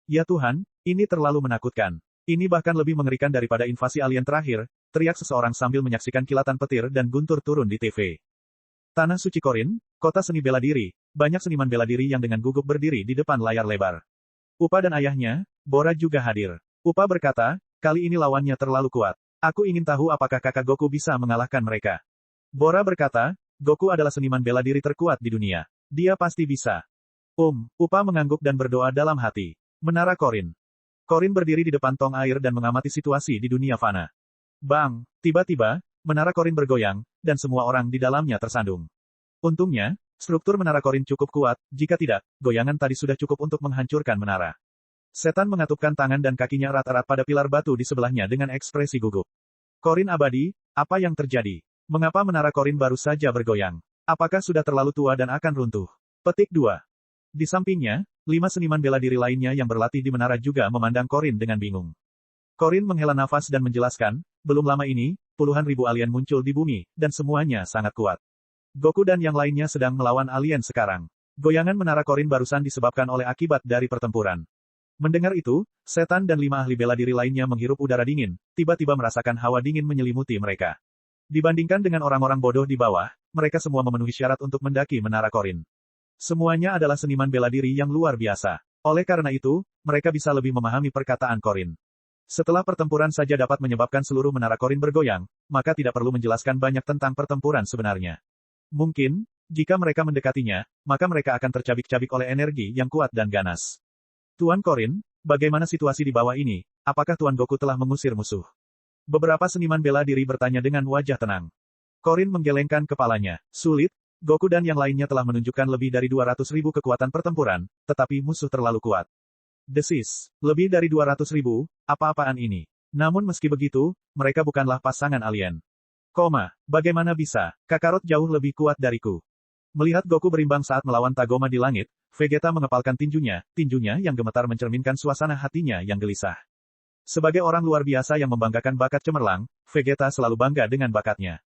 Ya Tuhan, ini terlalu menakutkan. Ini bahkan lebih mengerikan daripada invasi alien terakhir, teriak seseorang sambil menyaksikan kilatan petir dan guntur turun di TV. Tanah suci Korin, kota seni bela diri, banyak seniman bela diri yang dengan gugup berdiri di depan layar lebar. Upa dan ayahnya, Bora juga hadir. Upa berkata, kali ini lawannya terlalu kuat. Aku ingin tahu apakah kakak Goku bisa mengalahkan mereka. Bora berkata, Goku adalah seniman bela diri terkuat di dunia. Dia pasti bisa. Upa mengangguk dan berdoa dalam hati. Menara Korin. Korin berdiri di depan tong air dan mengamati situasi di dunia fana. Bang! Tiba-tiba, menara Korin bergoyang, dan semua orang di dalamnya tersandung. Untungnya, struktur menara Korin cukup kuat, jika tidak, goyangan tadi sudah cukup untuk menghancurkan menara. Setan mengatupkan tangan dan kakinya erat-erat pada pilar batu di sebelahnya dengan ekspresi gugup. Korin abadi, apa yang terjadi? Mengapa menara Korin baru saja bergoyang? Apakah sudah terlalu tua dan akan runtuh? Petik 2. Di sampingnya, 5 seniman bela diri lainnya yang berlatih di menara juga memandang Korin dengan bingung. Korin menghela nafas dan menjelaskan, belum lama ini, puluhan ribu alien muncul di bumi, dan semuanya sangat kuat. Goku dan yang lainnya sedang melawan alien sekarang. Goyangan menara Korin barusan disebabkan oleh akibat dari pertempuran. Mendengar itu, setan dan 5 ahli bela diri lainnya menghirup udara dingin, tiba-tiba merasakan hawa dingin menyelimuti mereka. Dibandingkan dengan orang-orang bodoh di bawah, mereka semua memenuhi syarat untuk mendaki menara Korin. Semuanya adalah seniman bela diri yang luar biasa. Oleh karena itu, mereka bisa lebih memahami perkataan Korin. Setelah pertempuran saja dapat menyebabkan seluruh menara Korin bergoyang, maka tidak perlu menjelaskan banyak tentang pertempuran sebenarnya. Mungkin, jika mereka mendekatinya, maka mereka akan tercabik-cabik oleh energi yang kuat dan ganas. Tuan Korin, bagaimana situasi di bawah ini? Apakah Tuan Goku telah mengusir musuh? Beberapa seniman bela diri bertanya dengan wajah tenang. Korin menggelengkan kepalanya. Sulit, Goku dan yang lainnya telah menunjukkan lebih dari 200.000 kekuatan pertempuran, tetapi musuh terlalu kuat. Desis, lebih dari 200.000, apa-apaan ini? Namun meski begitu, mereka bukanlah pasangan alien. Bagaimana bisa? Kakarot jauh lebih kuat dariku. Melihat Goku berimbang saat melawan Tagoma di langit, Vegeta mengepalkan tinjunya yang gemetar mencerminkan suasana hatinya yang gelisah. Sebagai orang luar biasa yang membanggakan bakat cemerlang, Vegeta selalu bangga dengan bakatnya.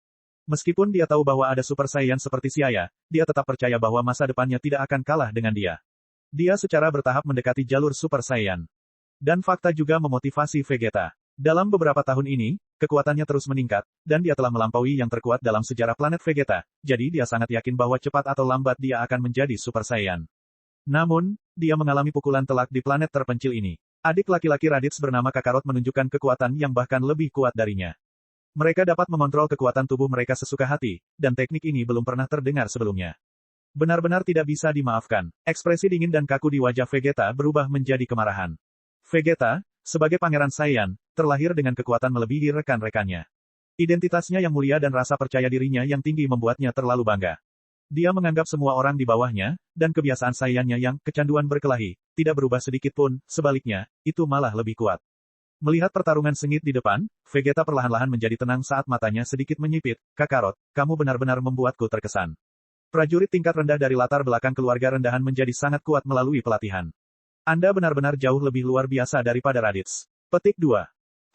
Meskipun dia tahu bahwa ada Super Saiyan seperti Siaya, dia tetap percaya bahwa masa depannya tidak akan kalah dengan dia. Dia secara bertahap mendekati jalur Super Saiyan. Dan fakta juga memotivasi Vegeta. Dalam beberapa tahun ini, kekuatannya terus meningkat, dan dia telah melampaui yang terkuat dalam sejarah planet Vegeta, jadi dia sangat yakin bahwa cepat atau lambat dia akan menjadi Super Saiyan. Namun, dia mengalami pukulan telak di planet terpencil ini. Adik laki-laki Raditz bernama Kakarot menunjukkan kekuatan yang bahkan lebih kuat darinya. Mereka dapat mengontrol kekuatan tubuh mereka sesuka hati, dan teknik ini belum pernah terdengar sebelumnya. Benar-benar tidak bisa dimaafkan. Ekspresi dingin dan kaku di wajah Vegeta berubah menjadi kemarahan. Vegeta, sebagai Pangeran Saiyan, terlahir dengan kekuatan melebihi rekan-rekannya. Identitasnya yang mulia dan rasa percaya dirinya yang tinggi membuatnya terlalu bangga. Dia menganggap semua orang di bawahnya, dan kebiasaan Saiyannya yang kecanduan berkelahi, tidak berubah sedikit pun, sebaliknya, itu malah lebih kuat. Melihat pertarungan sengit di depan, Vegeta perlahan-lahan menjadi tenang saat matanya sedikit menyipit. Kakarot, kamu benar-benar membuatku terkesan. Prajurit tingkat rendah dari latar belakang keluarga rendahan menjadi sangat kuat melalui pelatihan. Anda benar-benar jauh lebih luar biasa daripada Raditz. Petik 2.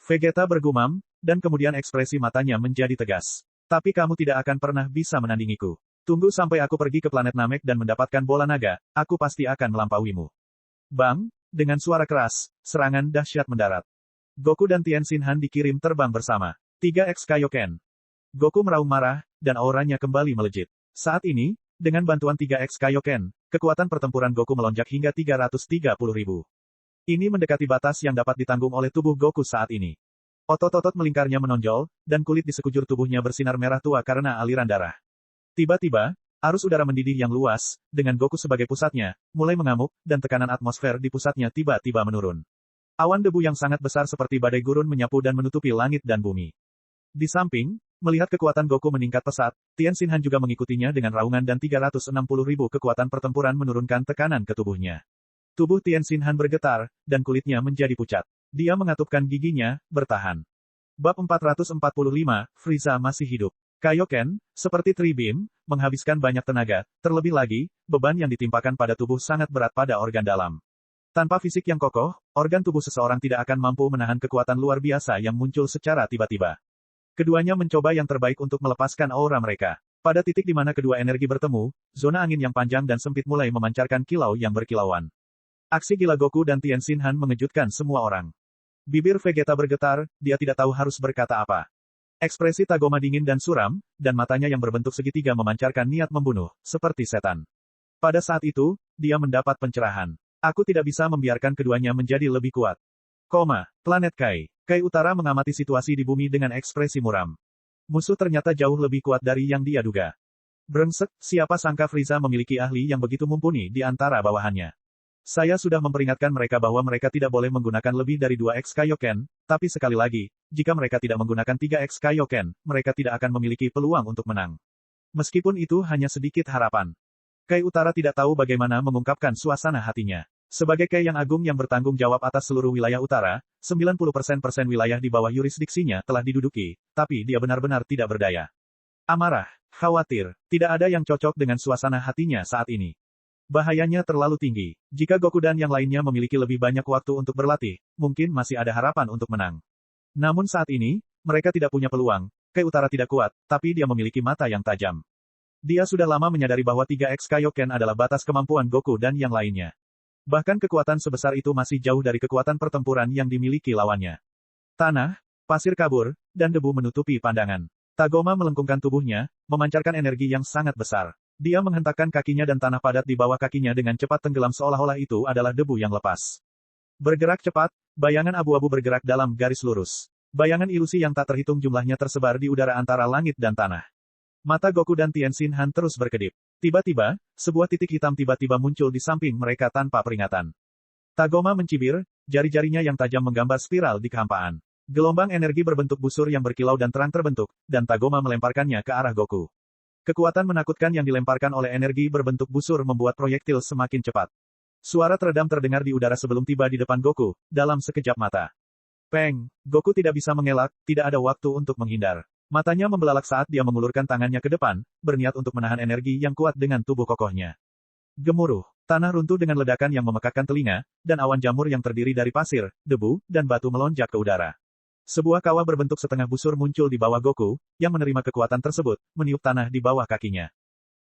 Vegeta bergumam, dan kemudian ekspresi matanya menjadi tegas. Tapi kamu tidak akan pernah bisa menandingiku. Tunggu sampai aku pergi ke planet Namek dan mendapatkan bola naga, aku pasti akan melampauimu. Bang, dengan suara keras, serangan dahsyat mendarat. Goku dan Tien Shinhan dikirim terbang bersama. 3X Kaioken. Goku meraung marah, dan auranya kembali melejit. Saat ini, dengan bantuan 3X Kaioken, kekuatan pertempuran Goku melonjak hingga 330.000. Ini mendekati batas yang dapat ditanggung oleh tubuh Goku saat ini. Otot-otot melingkarnya menonjol, dan kulit di sekujur tubuhnya bersinar merah tua karena aliran darah. Tiba-tiba, arus udara mendidih yang luas, dengan Goku sebagai pusatnya, mulai mengamuk, dan tekanan atmosfer di pusatnya tiba-tiba menurun. Awan debu yang sangat besar seperti badai gurun menyapu dan menutupi langit dan bumi. Di samping, melihat kekuatan Goku meningkat pesat, Tien Shinhan juga mengikutinya dengan raungan dan 360.000 kekuatan pertempuran menurunkan tekanan ke tubuhnya. Tubuh Tien Shinhan bergetar, dan kulitnya menjadi pucat. Dia mengatupkan giginya, bertahan. Bab 445, Frieza masih hidup. Kaioken, seperti Tri-Beam, menghabiskan banyak tenaga, terlebih lagi, beban yang ditimpakan pada tubuh sangat berat pada organ dalam. Tanpa fisik yang kokoh, organ tubuh seseorang tidak akan mampu menahan kekuatan luar biasa yang muncul secara tiba-tiba. Keduanya mencoba yang terbaik untuk melepaskan aura mereka. Pada titik di mana kedua energi bertemu, zona angin yang panjang dan sempit mulai memancarkan kilau yang berkilauan. Aksi gila Goku dan Tien Shinhan mengejutkan semua orang. Bibir Vegeta bergetar, dia tidak tahu harus berkata apa. Ekspresi Tagoma dingin dan suram, dan matanya yang berbentuk segitiga memancarkan niat membunuh, seperti setan. Pada saat itu, dia mendapat pencerahan. Aku tidak bisa membiarkan keduanya menjadi lebih kuat. Planet Kai. Kai Utara mengamati situasi di bumi dengan ekspresi muram. Musuh ternyata jauh lebih kuat dari yang dia duga. Brengsek, siapa sangka Frieza memiliki ahli yang begitu mumpuni di antara bawahannya. Saya sudah memperingatkan mereka bahwa mereka tidak boleh menggunakan lebih dari 2X Kaioken, tapi sekali lagi, jika mereka tidak menggunakan 3X Kaioken, mereka tidak akan memiliki peluang untuk menang. Meskipun itu hanya sedikit harapan. Kai Utara tidak tahu bagaimana mengungkapkan suasana hatinya. Sebagai Kai yang agung yang bertanggung jawab atas seluruh wilayah utara, 90% wilayah di bawah yurisdiksinya telah diduduki, tapi dia benar-benar tidak berdaya. Amarah, khawatir, tidak ada yang cocok dengan suasana hatinya saat ini. Bahayanya terlalu tinggi. Jika Goku dan yang lainnya memiliki lebih banyak waktu untuk berlatih, mungkin masih ada harapan untuk menang. Namun saat ini, mereka tidak punya peluang. Kai Utara tidak kuat, tapi dia memiliki mata yang tajam. Dia sudah lama menyadari bahwa 3X Kaioken adalah batas kemampuan Goku dan yang lainnya. Bahkan kekuatan sebesar itu masih jauh dari kekuatan pertempuran yang dimiliki lawannya. Tanah, pasir kabur, dan debu menutupi pandangan. Tagoma melengkungkan tubuhnya, memancarkan energi yang sangat besar. Dia menghentakkan kakinya dan tanah padat di bawah kakinya dengan cepat tenggelam seolah-olah itu adalah debu yang lepas. Bergerak cepat, bayangan abu-abu bergerak dalam garis lurus. Bayangan ilusi yang tak terhitung jumlahnya tersebar di udara antara langit dan tanah. Mata Goku dan Tien Shinhan terus berkedip. Tiba-tiba, sebuah titik hitam tiba-tiba muncul di samping mereka tanpa peringatan. Tagoma mencibir, jari-jarinya yang tajam menggambar spiral di kehampaan. Gelombang energi berbentuk busur yang berkilau dan terang terbentuk, dan Tagoma melemparkannya ke arah Goku. Kekuatan menakutkan yang dilemparkan oleh energi berbentuk busur membuat proyektil semakin cepat. Suara teredam terdengar di udara sebelum tiba di depan Goku, dalam sekejap mata. Peng! Goku tidak bisa mengelak, tidak ada waktu untuk menghindar. Matanya membelalak saat dia mengulurkan tangannya ke depan, berniat untuk menahan energi yang kuat dengan tubuh kokohnya. Gemuruh, tanah runtuh dengan ledakan yang memekakkan telinga, dan awan jamur yang terdiri dari pasir, debu, dan batu melonjak ke udara. Sebuah kawah berbentuk setengah busur muncul di bawah Goku, yang menerima kekuatan tersebut, meniup tanah di bawah kakinya.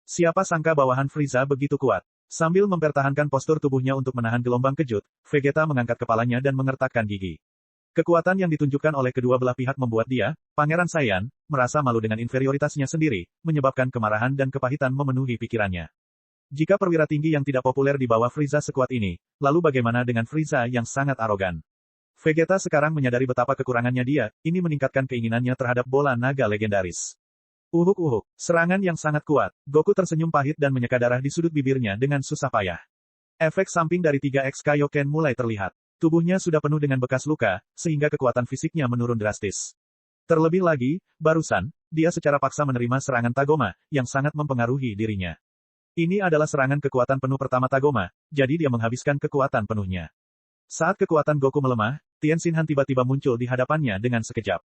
Siapa sangka bawahan Frieza begitu kuat. Sambil mempertahankan postur tubuhnya untuk menahan gelombang kejut, Vegeta mengangkat kepalanya dan mengertakkan gigi. Kekuatan yang ditunjukkan oleh kedua belah pihak membuat dia, Pangeran Saiyan, merasa malu dengan inferioritasnya sendiri, menyebabkan kemarahan dan kepahitan memenuhi pikirannya. Jika perwira tinggi yang tidak populer di bawah Frieza sekuat ini, lalu bagaimana dengan Frieza yang sangat arogan? Vegeta sekarang menyadari betapa kekurangannya dia, ini meningkatkan keinginannya terhadap bola naga legendaris. Uhuk-uhuk, serangan yang sangat kuat. Goku tersenyum pahit dan menyeka darah di sudut bibirnya dengan susah payah. Efek samping dari 3X Kaioken mulai terlihat. Tubuhnya sudah penuh dengan bekas luka, sehingga kekuatan fisiknya menurun drastis. Terlebih lagi, barusan, dia secara paksa menerima serangan Tagoma, yang sangat mempengaruhi dirinya. Ini adalah serangan kekuatan penuh pertama Tagoma, jadi dia menghabiskan kekuatan penuhnya. Saat kekuatan Goku melemah, Tien Shinhan tiba-tiba muncul di hadapannya dengan sekejap.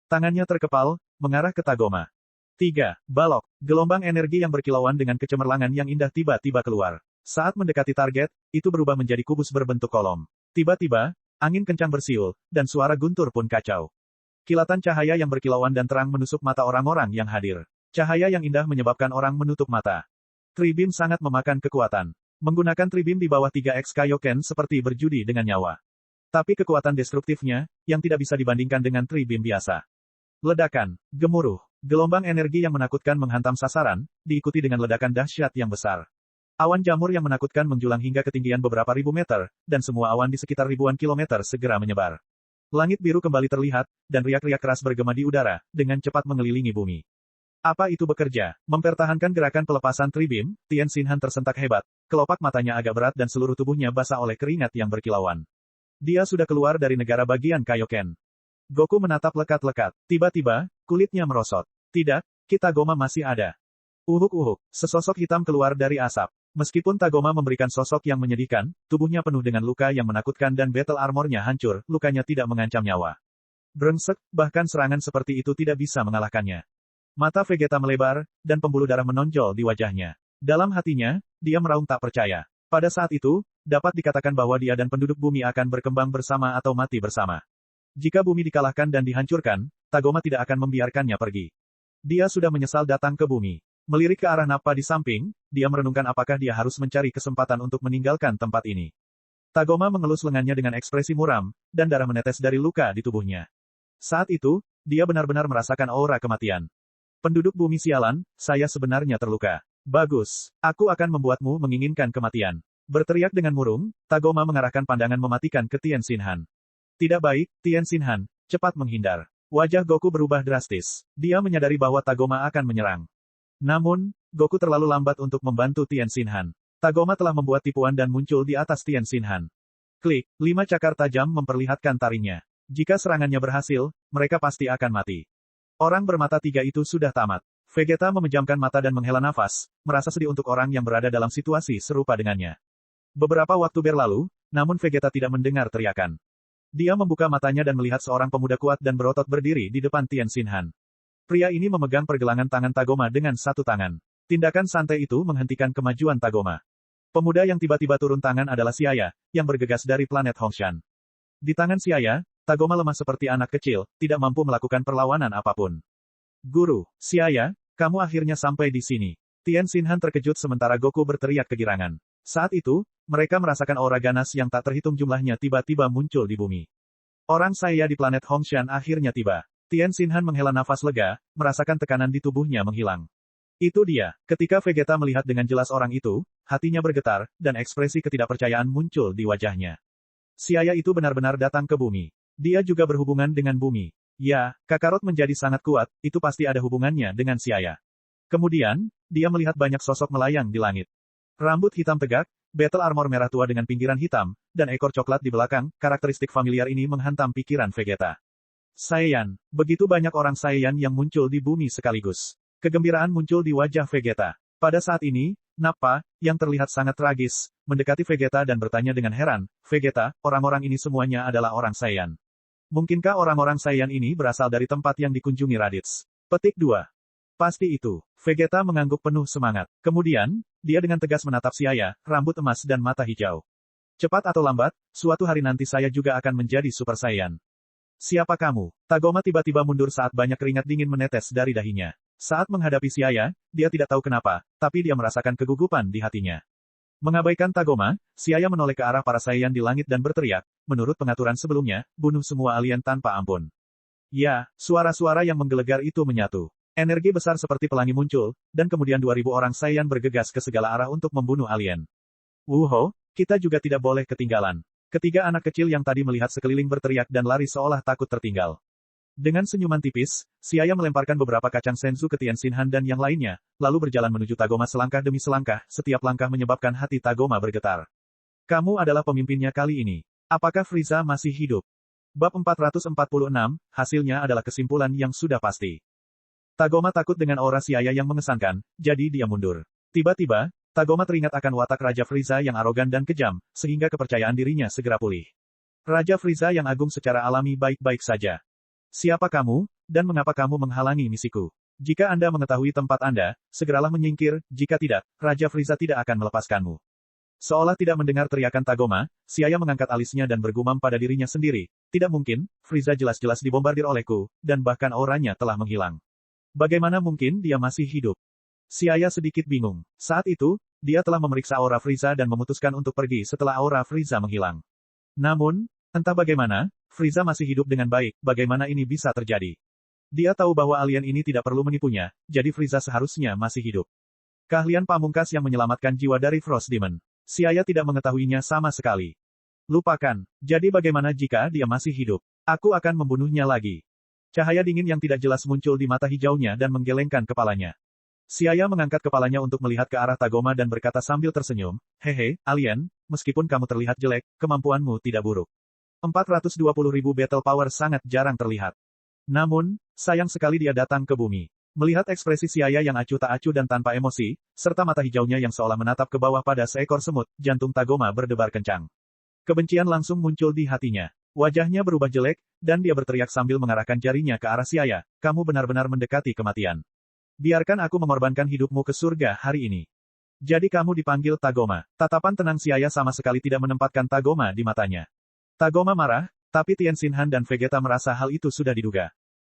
Tangannya terkepal, mengarah ke Tagoma. 3. Balok. Gelombang energi yang berkilauan dengan kecemerlangan yang indah tiba-tiba keluar. Saat mendekati target, itu berubah menjadi kubus berbentuk kolom. Tiba-tiba, angin kencang bersiul, dan suara guntur pun kacau. Kilatan cahaya yang berkilauan dan terang menusuk mata orang-orang yang hadir. Cahaya yang indah menyebabkan orang menutup mata. Tri-beam sangat memakan kekuatan. Menggunakan Tri-beam di bawah 3x Kaioken seperti berjudi dengan nyawa. Tapi kekuatan destruktifnya, yang tidak bisa dibandingkan dengan Tri-beam biasa. Ledakan, gemuruh, gelombang energi yang menakutkan menghantam sasaran, diikuti dengan ledakan dahsyat yang besar. Awan jamur yang menakutkan menjulang hingga ketinggian beberapa ribu meter, dan semua awan di sekitar ribuan kilometer segera menyebar. Langit biru kembali terlihat, dan riak-riak keras bergema di udara, dengan cepat mengelilingi bumi. Apa itu bekerja? Mempertahankan gerakan pelepasan Tri-beam, Tien Xinhan tersentak hebat, kelopak matanya agak berat dan seluruh tubuhnya basah oleh keringat yang berkilauan. Dia sudah keluar dari negara bagian Kaioken. Goku menatap lekat-lekat. Tiba-tiba, kulitnya merosot. Tidak, Kitagoma masih ada. Uhuk-uhuk, sesosok hitam keluar dari asap. Meskipun Tagoma memberikan sosok yang menyedihkan, tubuhnya penuh dengan luka yang menakutkan dan battle armornya hancur, lukanya tidak mengancam nyawa. Brengsek, bahkan serangan seperti itu tidak bisa mengalahkannya. Mata Vegeta melebar, dan pembuluh darah menonjol di wajahnya. Dalam hatinya, dia meraung tak percaya. Pada saat itu, dapat dikatakan bahwa dia dan penduduk bumi akan berkembang bersama atau mati bersama. Jika bumi dikalahkan dan dihancurkan, Tagoma tidak akan membiarkannya pergi. Dia sudah menyesal datang ke bumi. Melirik ke arah Nappa di samping, dia merenungkan apakah dia harus mencari kesempatan untuk meninggalkan tempat ini. Tagoma mengelus lengannya dengan ekspresi muram, dan darah menetes dari luka di tubuhnya. Saat itu, dia benar-benar merasakan aura kematian. Penduduk bumi sialan, saya sebenarnya terluka. Bagus, aku akan membuatmu menginginkan kematian. Berteriak dengan murung, Tagoma mengarahkan pandangan mematikan ke Tien Xinhan. Tidak baik, Tien Xinhan, cepat menghindar. Wajah Goku berubah drastis. Dia menyadari bahwa Tagoma akan menyerang. Namun, Goku terlalu lambat untuk membantu Tien Xinhan. Tagoma telah membuat tipuan dan muncul di atas Tien Xinhan. Klik, 5 cakar tajam memperlihatkan taringnya. Jika serangannya berhasil, mereka pasti akan mati. Orang bermata 3 itu sudah tamat. Vegeta memejamkan mata dan menghela nafas, merasa sedih untuk orang yang berada dalam situasi serupa dengannya. Beberapa waktu berlalu, namun Vegeta tidak mendengar teriakan. Dia membuka matanya dan melihat seorang pemuda kuat dan berotot berdiri di depan Tien Xinhan. Pria ini memegang pergelangan tangan Tagoma dengan satu tangan. Tindakan santai itu menghentikan kemajuan Tagoma. Pemuda yang tiba-tiba turun tangan adalah Xiaya, yang bergegas dari planet Hongshan. Di tangan Xiaya, Tagoma lemah seperti anak kecil, tidak mampu melakukan perlawanan apapun. Guru, Xiaya, kamu akhirnya sampai di sini. Tien Xinhan terkejut sementara Goku berteriak kegirangan. Saat itu, mereka merasakan aura ganas yang tak terhitung jumlahnya tiba-tiba muncul di bumi. Orang Xiaya di planet Hongshan akhirnya tiba. Tien Xinhan menghela nafas lega, merasakan tekanan di tubuhnya menghilang. Itu dia, ketika Vegeta melihat dengan jelas orang itu, hatinya bergetar, dan ekspresi ketidakpercayaan muncul di wajahnya. Xiaya itu benar-benar datang ke bumi. Dia juga berhubungan dengan bumi. Ya, Kakarot menjadi sangat kuat, itu pasti ada hubungannya dengan Xiaya. Kemudian, dia melihat banyak sosok melayang di langit. Rambut hitam tegak, battle armor merah tua dengan pinggiran hitam, dan ekor coklat di belakang, karakteristik familiar ini menghantam pikiran Vegeta. Saiyan, begitu banyak orang Saiyan yang muncul di bumi sekaligus. Kegembiraan muncul di wajah Vegeta. Pada saat ini, Nappa, yang terlihat sangat tragis, mendekati Vegeta dan bertanya dengan heran, Vegeta, orang-orang ini semuanya adalah orang Saiyan. Mungkinkah orang-orang Saiyan ini berasal dari tempat yang dikunjungi Raditz? Petik 2. Pasti itu. Vegeta mengangguk penuh semangat. Kemudian, dia dengan tegas menatap Xiaya, rambut emas dan mata hijau. Cepat atau lambat, suatu hari nanti saya juga akan menjadi Super Saiyan. Siapa kamu? Tagoma tiba-tiba mundur saat banyak keringat dingin menetes dari dahinya. Saat menghadapi Xiaya, dia tidak tahu kenapa, tapi dia merasakan kegugupan di hatinya. Mengabaikan Tagoma, Xiaya menoleh ke arah para Saiyan di langit dan berteriak, menurut pengaturan sebelumnya, bunuh semua alien tanpa ampun. Ya, suara-suara yang menggelegar itu menyatu. Energi besar seperti pelangi muncul, dan kemudian 2000 orang Saiyan bergegas ke segala arah untuk membunuh alien. Wuho, kita juga tidak boleh ketinggalan. Ketiga anak kecil yang tadi melihat sekeliling berteriak dan lari seolah takut tertinggal. Dengan senyuman tipis, Xiaya melemparkan beberapa kacang senzu ke Tien Xinhan dan yang lainnya, lalu berjalan menuju Tagoma selangkah demi selangkah, setiap langkah menyebabkan hati Tagoma bergetar. Kamu adalah pemimpinnya kali ini. Apakah Frieza masih hidup? Bab 446, hasilnya adalah kesimpulan yang sudah pasti. Tagoma takut dengan aura Xiaya yang mengesankan, jadi dia mundur. Tiba-tiba, Tagoma teringat akan watak Raja Frieza yang arogan dan kejam, sehingga kepercayaan dirinya segera pulih. Raja Frieza yang agung secara alami baik-baik saja. Siapa kamu, dan mengapa kamu menghalangi misiku? Jika Anda mengetahui tempat Anda, segeralah menyingkir, jika tidak, Raja Frieza tidak akan melepaskanmu. Seolah tidak mendengar teriakan Tagoma, Xiaya mengangkat alisnya dan bergumam pada dirinya sendiri, Tidak mungkin, Frieza jelas-jelas dibombardir olehku, dan bahkan auranya telah menghilang. Bagaimana mungkin dia masih hidup? Xiaya sedikit bingung. Saat itu, dia telah memeriksa aura Frieza dan memutuskan untuk pergi setelah aura Frieza menghilang. Namun, entah bagaimana, Frieza masih hidup dengan baik, bagaimana ini bisa terjadi? Dia tahu bahwa alien ini tidak perlu menipunya, jadi Frieza seharusnya masih hidup. Keahlian pamungkas yang menyelamatkan jiwa dari Frost Demon. Xiaya tidak mengetahuinya sama sekali. Lupakan, jadi bagaimana jika dia masih hidup? Aku akan membunuhnya lagi. Cahaya dingin yang tidak jelas muncul di mata hijaunya dan menggelengkan kepalanya. Xiaya mengangkat kepalanya untuk melihat ke arah Tagoma dan berkata sambil tersenyum, "Hehe, alien, meskipun kamu terlihat jelek, kemampuanmu tidak buruk. 420.000 battle power sangat jarang terlihat. Namun, sayang sekali dia datang ke bumi." Melihat ekspresi Xiaya yang acuh tak acuh dan tanpa emosi, serta mata hijaunya yang seolah menatap ke bawah pada seekor semut, jantung Tagoma berdebar kencang. Kebencian langsung muncul di hatinya. Wajahnya berubah jelek, dan dia berteriak sambil mengarahkan jarinya ke arah Xiaya, "Kamu benar-benar mendekati kematian. Biarkan aku mengorbankan hidupmu ke surga hari ini." Jadi kamu dipanggil Tagoma. Tatapan tenang Xiaya sama sekali tidak menempatkan Tagoma di matanya. Tagoma marah, tapi Tien Xinhan dan Vegeta merasa hal itu sudah diduga.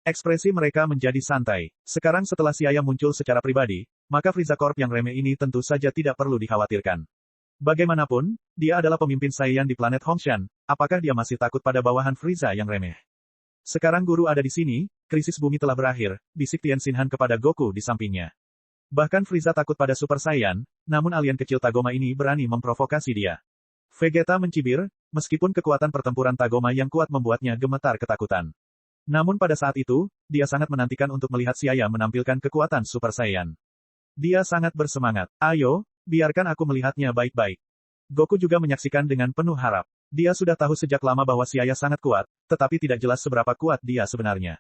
Ekspresi mereka menjadi santai. Sekarang setelah Xiaya muncul secara pribadi, maka Frieza Corp yang remeh ini tentu saja tidak perlu dikhawatirkan. Bagaimanapun, dia adalah pemimpin Saiyan di planet Hongshan, apakah dia masih takut pada bawahan Frieza yang remeh? Sekarang guru ada di sini, krisis bumi telah berakhir, bisik Tien Xinhan kepada Goku di sampingnya. Bahkan Frieza takut pada Super Saiyan, namun alien kecil Tagoma ini berani memprovokasi dia. Vegeta mencibir, meskipun kekuatan pertempuran Tagoma yang kuat membuatnya gemetar ketakutan. Namun pada saat itu, dia sangat menantikan untuk melihat Xiaya menampilkan kekuatan Super Saiyan. Dia sangat bersemangat. "Ayo, biarkan aku melihatnya baik-baik." Goku juga menyaksikan dengan penuh harap. Dia sudah tahu sejak lama bahwa Xiaya sangat kuat, tetapi tidak jelas seberapa kuat dia sebenarnya.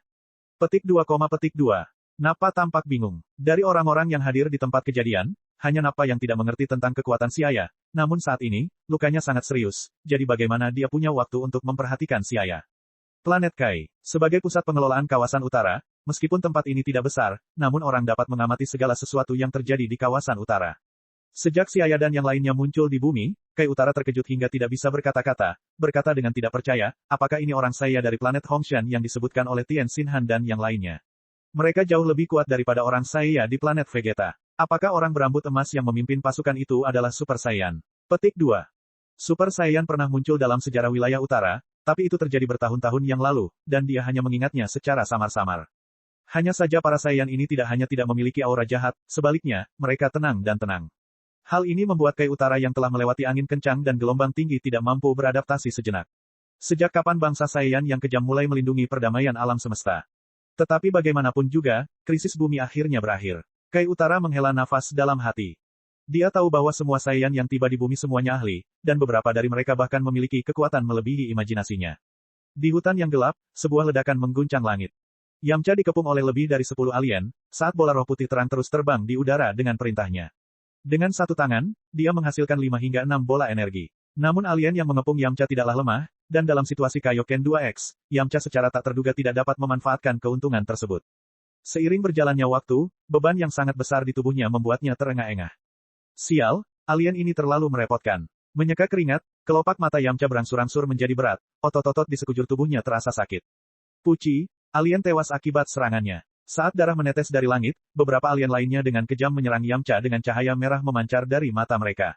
Petik 2,2. Nappa tampak bingung. Dari orang-orang yang hadir di tempat kejadian, hanya Nappa yang tidak mengerti tentang kekuatan Xiaya. Namun saat ini, lukanya sangat serius, jadi bagaimana dia punya waktu untuk memperhatikan Xiaya? Planet Kai. Sebagai pusat pengelolaan kawasan utara, meskipun tempat ini tidak besar, namun orang dapat mengamati segala sesuatu yang terjadi di kawasan utara. Sejak Xiaya dan yang lainnya muncul di bumi, Kai Utara terkejut hingga tidak bisa berkata-kata, berkata dengan tidak percaya, apakah ini orang Saiya dari planet Hongshan yang disebutkan oleh Tien Xinhan dan yang lainnya? Mereka jauh lebih kuat daripada orang Saiya di planet Vegeta. Apakah orang berambut emas yang memimpin pasukan itu adalah Super Saiyan? Petik 2. Super Saiyan pernah muncul dalam sejarah wilayah utara, tapi itu terjadi bertahun-tahun yang lalu, dan dia hanya mengingatnya secara samar-samar. Hanya saja para Saiyan ini tidak hanya tidak memiliki aura jahat, sebaliknya, mereka tenang dan tenang. Hal ini membuat Kai Utara yang telah melewati angin kencang dan gelombang tinggi tidak mampu beradaptasi sejenak. Sejak kapan bangsa Saiyan yang kejam mulai melindungi perdamaian alam semesta? Tetapi bagaimanapun juga, krisis bumi akhirnya berakhir. Kai Utara menghela nafas dalam hati. Dia tahu bahwa semua Saiyan yang tiba di bumi semuanya ahli, dan beberapa dari mereka bahkan memiliki kekuatan melebihi imajinasinya. Di hutan yang gelap, sebuah ledakan mengguncang langit. Yamcha dikepung oleh lebih dari 10 alien, saat bola roh putih terang terus terbang di udara dengan perintahnya. Dengan satu tangan, dia menghasilkan 5 hingga 6 bola energi. Namun alien yang mengepung Yamcha tidaklah lemah, dan dalam situasi Kaioken 2X, Yamcha secara tak terduga tidak dapat memanfaatkan keuntungan tersebut. Seiring berjalannya waktu, beban yang sangat besar di tubuhnya membuatnya terengah-engah. Sial, alien ini terlalu merepotkan. Menyeka keringat, kelopak mata Yamcha berangsur-angsur menjadi berat, otot-otot di sekujur tubuhnya terasa sakit. Puci, alien tewas akibat serangannya. Saat darah menetes dari langit, beberapa alien lainnya dengan kejam menyerang Yamcha dengan cahaya merah memancar dari mata mereka.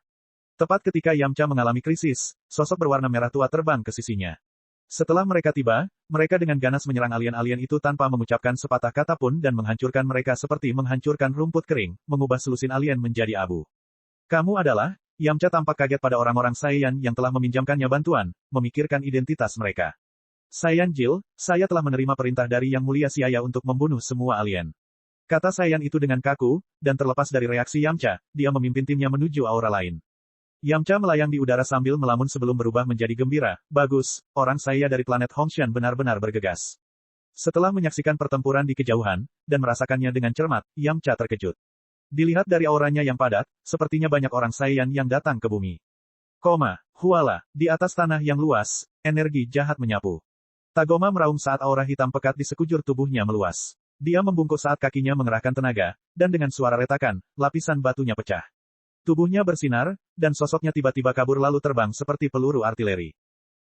Tepat ketika Yamcha mengalami krisis, sosok berwarna merah tua terbang ke sisinya. Setelah mereka tiba, mereka dengan ganas menyerang alien-alien itu tanpa mengucapkan sepatah kata pun dan menghancurkan mereka seperti menghancurkan rumput kering, mengubah selusin alien menjadi abu. "Kamu adalah?" Yamcha tampak kaget pada orang-orang Saiyan yang telah meminjamkannya bantuan, memikirkan identitas mereka. "Saiyan Jill, saya telah menerima perintah dari Yang Mulia Xiaya untuk membunuh semua alien." Kata Saiyan itu dengan kaku, dan terlepas dari reaksi Yamcha, dia memimpin timnya menuju aura lain. Yamcha melayang di udara sambil melamun sebelum berubah menjadi gembira. "Bagus, orang Saiya dari planet Hongshan benar-benar bergegas." Setelah menyaksikan pertempuran di kejauhan, dan merasakannya dengan cermat, Yamcha terkejut. Dilihat dari auranya yang padat, sepertinya banyak orang Saiyan yang datang ke bumi. Huala, di atas tanah yang luas, energi jahat menyapu. Tagoma meraung saat aura hitam pekat di sekujur tubuhnya meluas. Dia membungkuk saat kakinya mengerahkan tenaga, dan dengan suara retakan, lapisan batunya pecah. Tubuhnya bersinar, dan sosoknya tiba-tiba kabur lalu terbang seperti peluru artileri.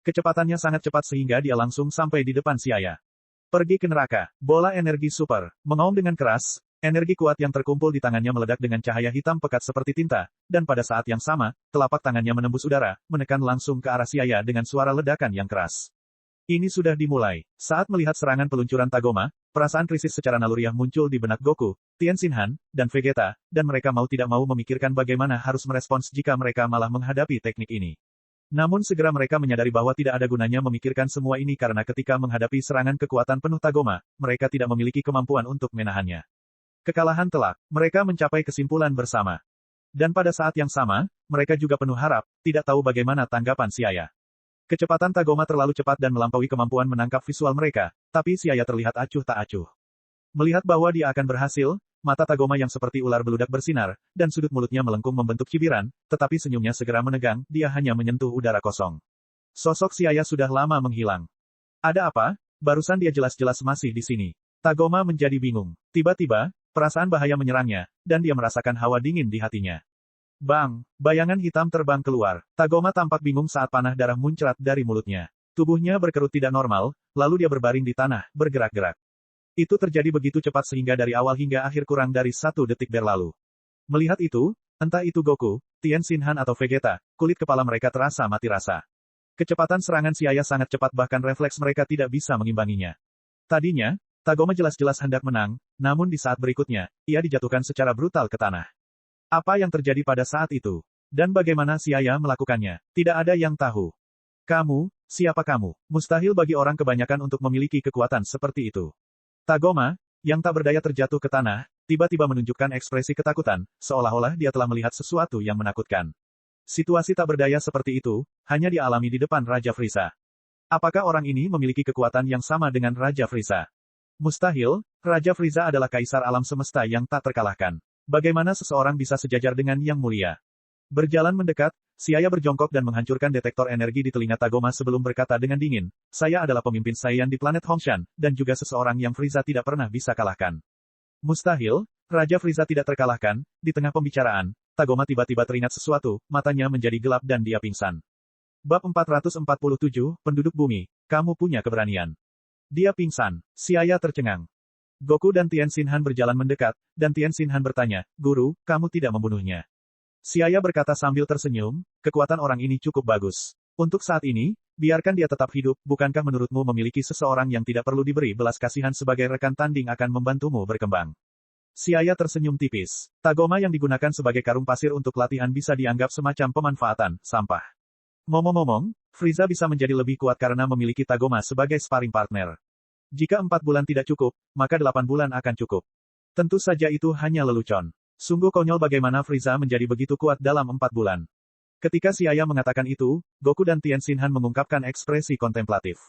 Kecepatannya sangat cepat sehingga dia langsung sampai di depan Siaya. Pergi ke neraka. Bola energi super. Mengaum dengan keras, energi kuat yang terkumpul di tangannya meledak dengan cahaya hitam pekat seperti tinta, dan pada saat yang sama, telapak tangannya menembus udara, menekan langsung ke arah Siaya dengan suara ledakan yang keras. Ini sudah dimulai. Saat melihat serangan peluncuran Tagoma, perasaan krisis secara naluriah muncul di benak Goku, Tien Shinhan, dan Vegeta, dan mereka mau tidak mau memikirkan bagaimana harus merespons jika mereka malah menghadapi teknik ini. Namun segera mereka menyadari bahwa tidak ada gunanya memikirkan semua ini karena ketika menghadapi serangan kekuatan penuh Tagoma, mereka tidak memiliki kemampuan untuk menahannya. Kekalahan telak, mereka mencapai kesimpulan bersama. Dan pada saat yang sama, mereka juga penuh harap, tidak tahu bagaimana tanggapan Siaya. Kecepatan Tagoma terlalu cepat dan melampaui kemampuan menangkap visual mereka, tapi Siaya terlihat acuh tak acuh. Melihat bahwa dia akan berhasil, mata Tagoma yang seperti ular beludak bersinar, dan sudut mulutnya melengkung membentuk cibiran, tetapi senyumnya segera menegang, dia hanya menyentuh udara kosong. Sosok Siaya sudah lama menghilang. Ada apa? Barusan dia jelas-jelas masih di sini. Tagoma menjadi bingung. Tiba-tiba, perasaan bahaya menyerangnya, dan dia merasakan hawa dingin di hatinya. Bang! Bayangan hitam terbang keluar. Tagoma tampak bingung saat panah darah muncrat dari mulutnya. Tubuhnya berkerut tidak normal, lalu dia berbaring di tanah, bergerak-gerak. Itu terjadi begitu cepat sehingga dari awal hingga akhir kurang dari 1 detik berlalu. Melihat itu, entah itu Goku, Tien Shinhan atau Vegeta, kulit kepala mereka terasa mati rasa. Kecepatan serangan Siaya sangat cepat bahkan refleks mereka tidak bisa mengimbanginya. Tadinya, Tagoma jelas-jelas hendak menang, namun di saat berikutnya, ia dijatuhkan secara brutal ke tanah. Apa yang terjadi pada saat itu? Dan bagaimana Siaya melakukannya? Tidak ada yang tahu. Kamu, siapa kamu? Mustahil bagi orang kebanyakan untuk memiliki kekuatan seperti itu. Tagoma, yang tak berdaya terjatuh ke tanah, tiba-tiba menunjukkan ekspresi ketakutan, seolah-olah dia telah melihat sesuatu yang menakutkan. Situasi tak berdaya seperti itu, hanya dialami di depan Raja Frieza. Apakah orang ini memiliki kekuatan yang sama dengan Raja Frieza? Mustahil, Raja Frieza adalah kaisar alam semesta yang tak terkalahkan. Bagaimana seseorang bisa sejajar dengan Yang Mulia? Berjalan mendekat, Siaya berjongkok dan menghancurkan detektor energi di telinga Tagoma sebelum berkata dengan dingin, saya adalah pemimpin Saiyan di planet Hongshan, dan juga seseorang yang Frieza tidak pernah bisa kalahkan. Mustahil, Raja Frieza tidak terkalahkan. Di tengah pembicaraan, Tagoma tiba-tiba teringat sesuatu, matanya menjadi gelap dan dia pingsan. Bab 447, Penduduk Bumi, kamu punya keberanian. Dia pingsan. Siaya tercengang. Goku dan Tien Shinhan berjalan mendekat, dan Tien Shinhan bertanya, Guru, kamu tidak membunuhnya. Siaya berkata sambil tersenyum, kekuatan orang ini cukup bagus. Untuk saat ini, biarkan dia tetap hidup, bukankah menurutmu memiliki seseorang yang tidak perlu diberi belas kasihan sebagai rekan tanding akan membantumu berkembang? Siaya tersenyum tipis. Tagoma yang digunakan sebagai karung pasir untuk latihan bisa dianggap semacam pemanfaatan, sampah. Ngomong-ngomong, Frieza bisa menjadi lebih kuat karena memiliki Tagoma sebagai sparring partner. Jika 4 bulan tidak cukup, maka 8 bulan akan cukup. Tentu saja itu hanya lelucon. Sungguh konyol bagaimana Frieza menjadi begitu kuat dalam 4 bulan. Ketika Siaya mengatakan itu, Goku dan Tien Shinhan mengungkapkan ekspresi kontemplatif.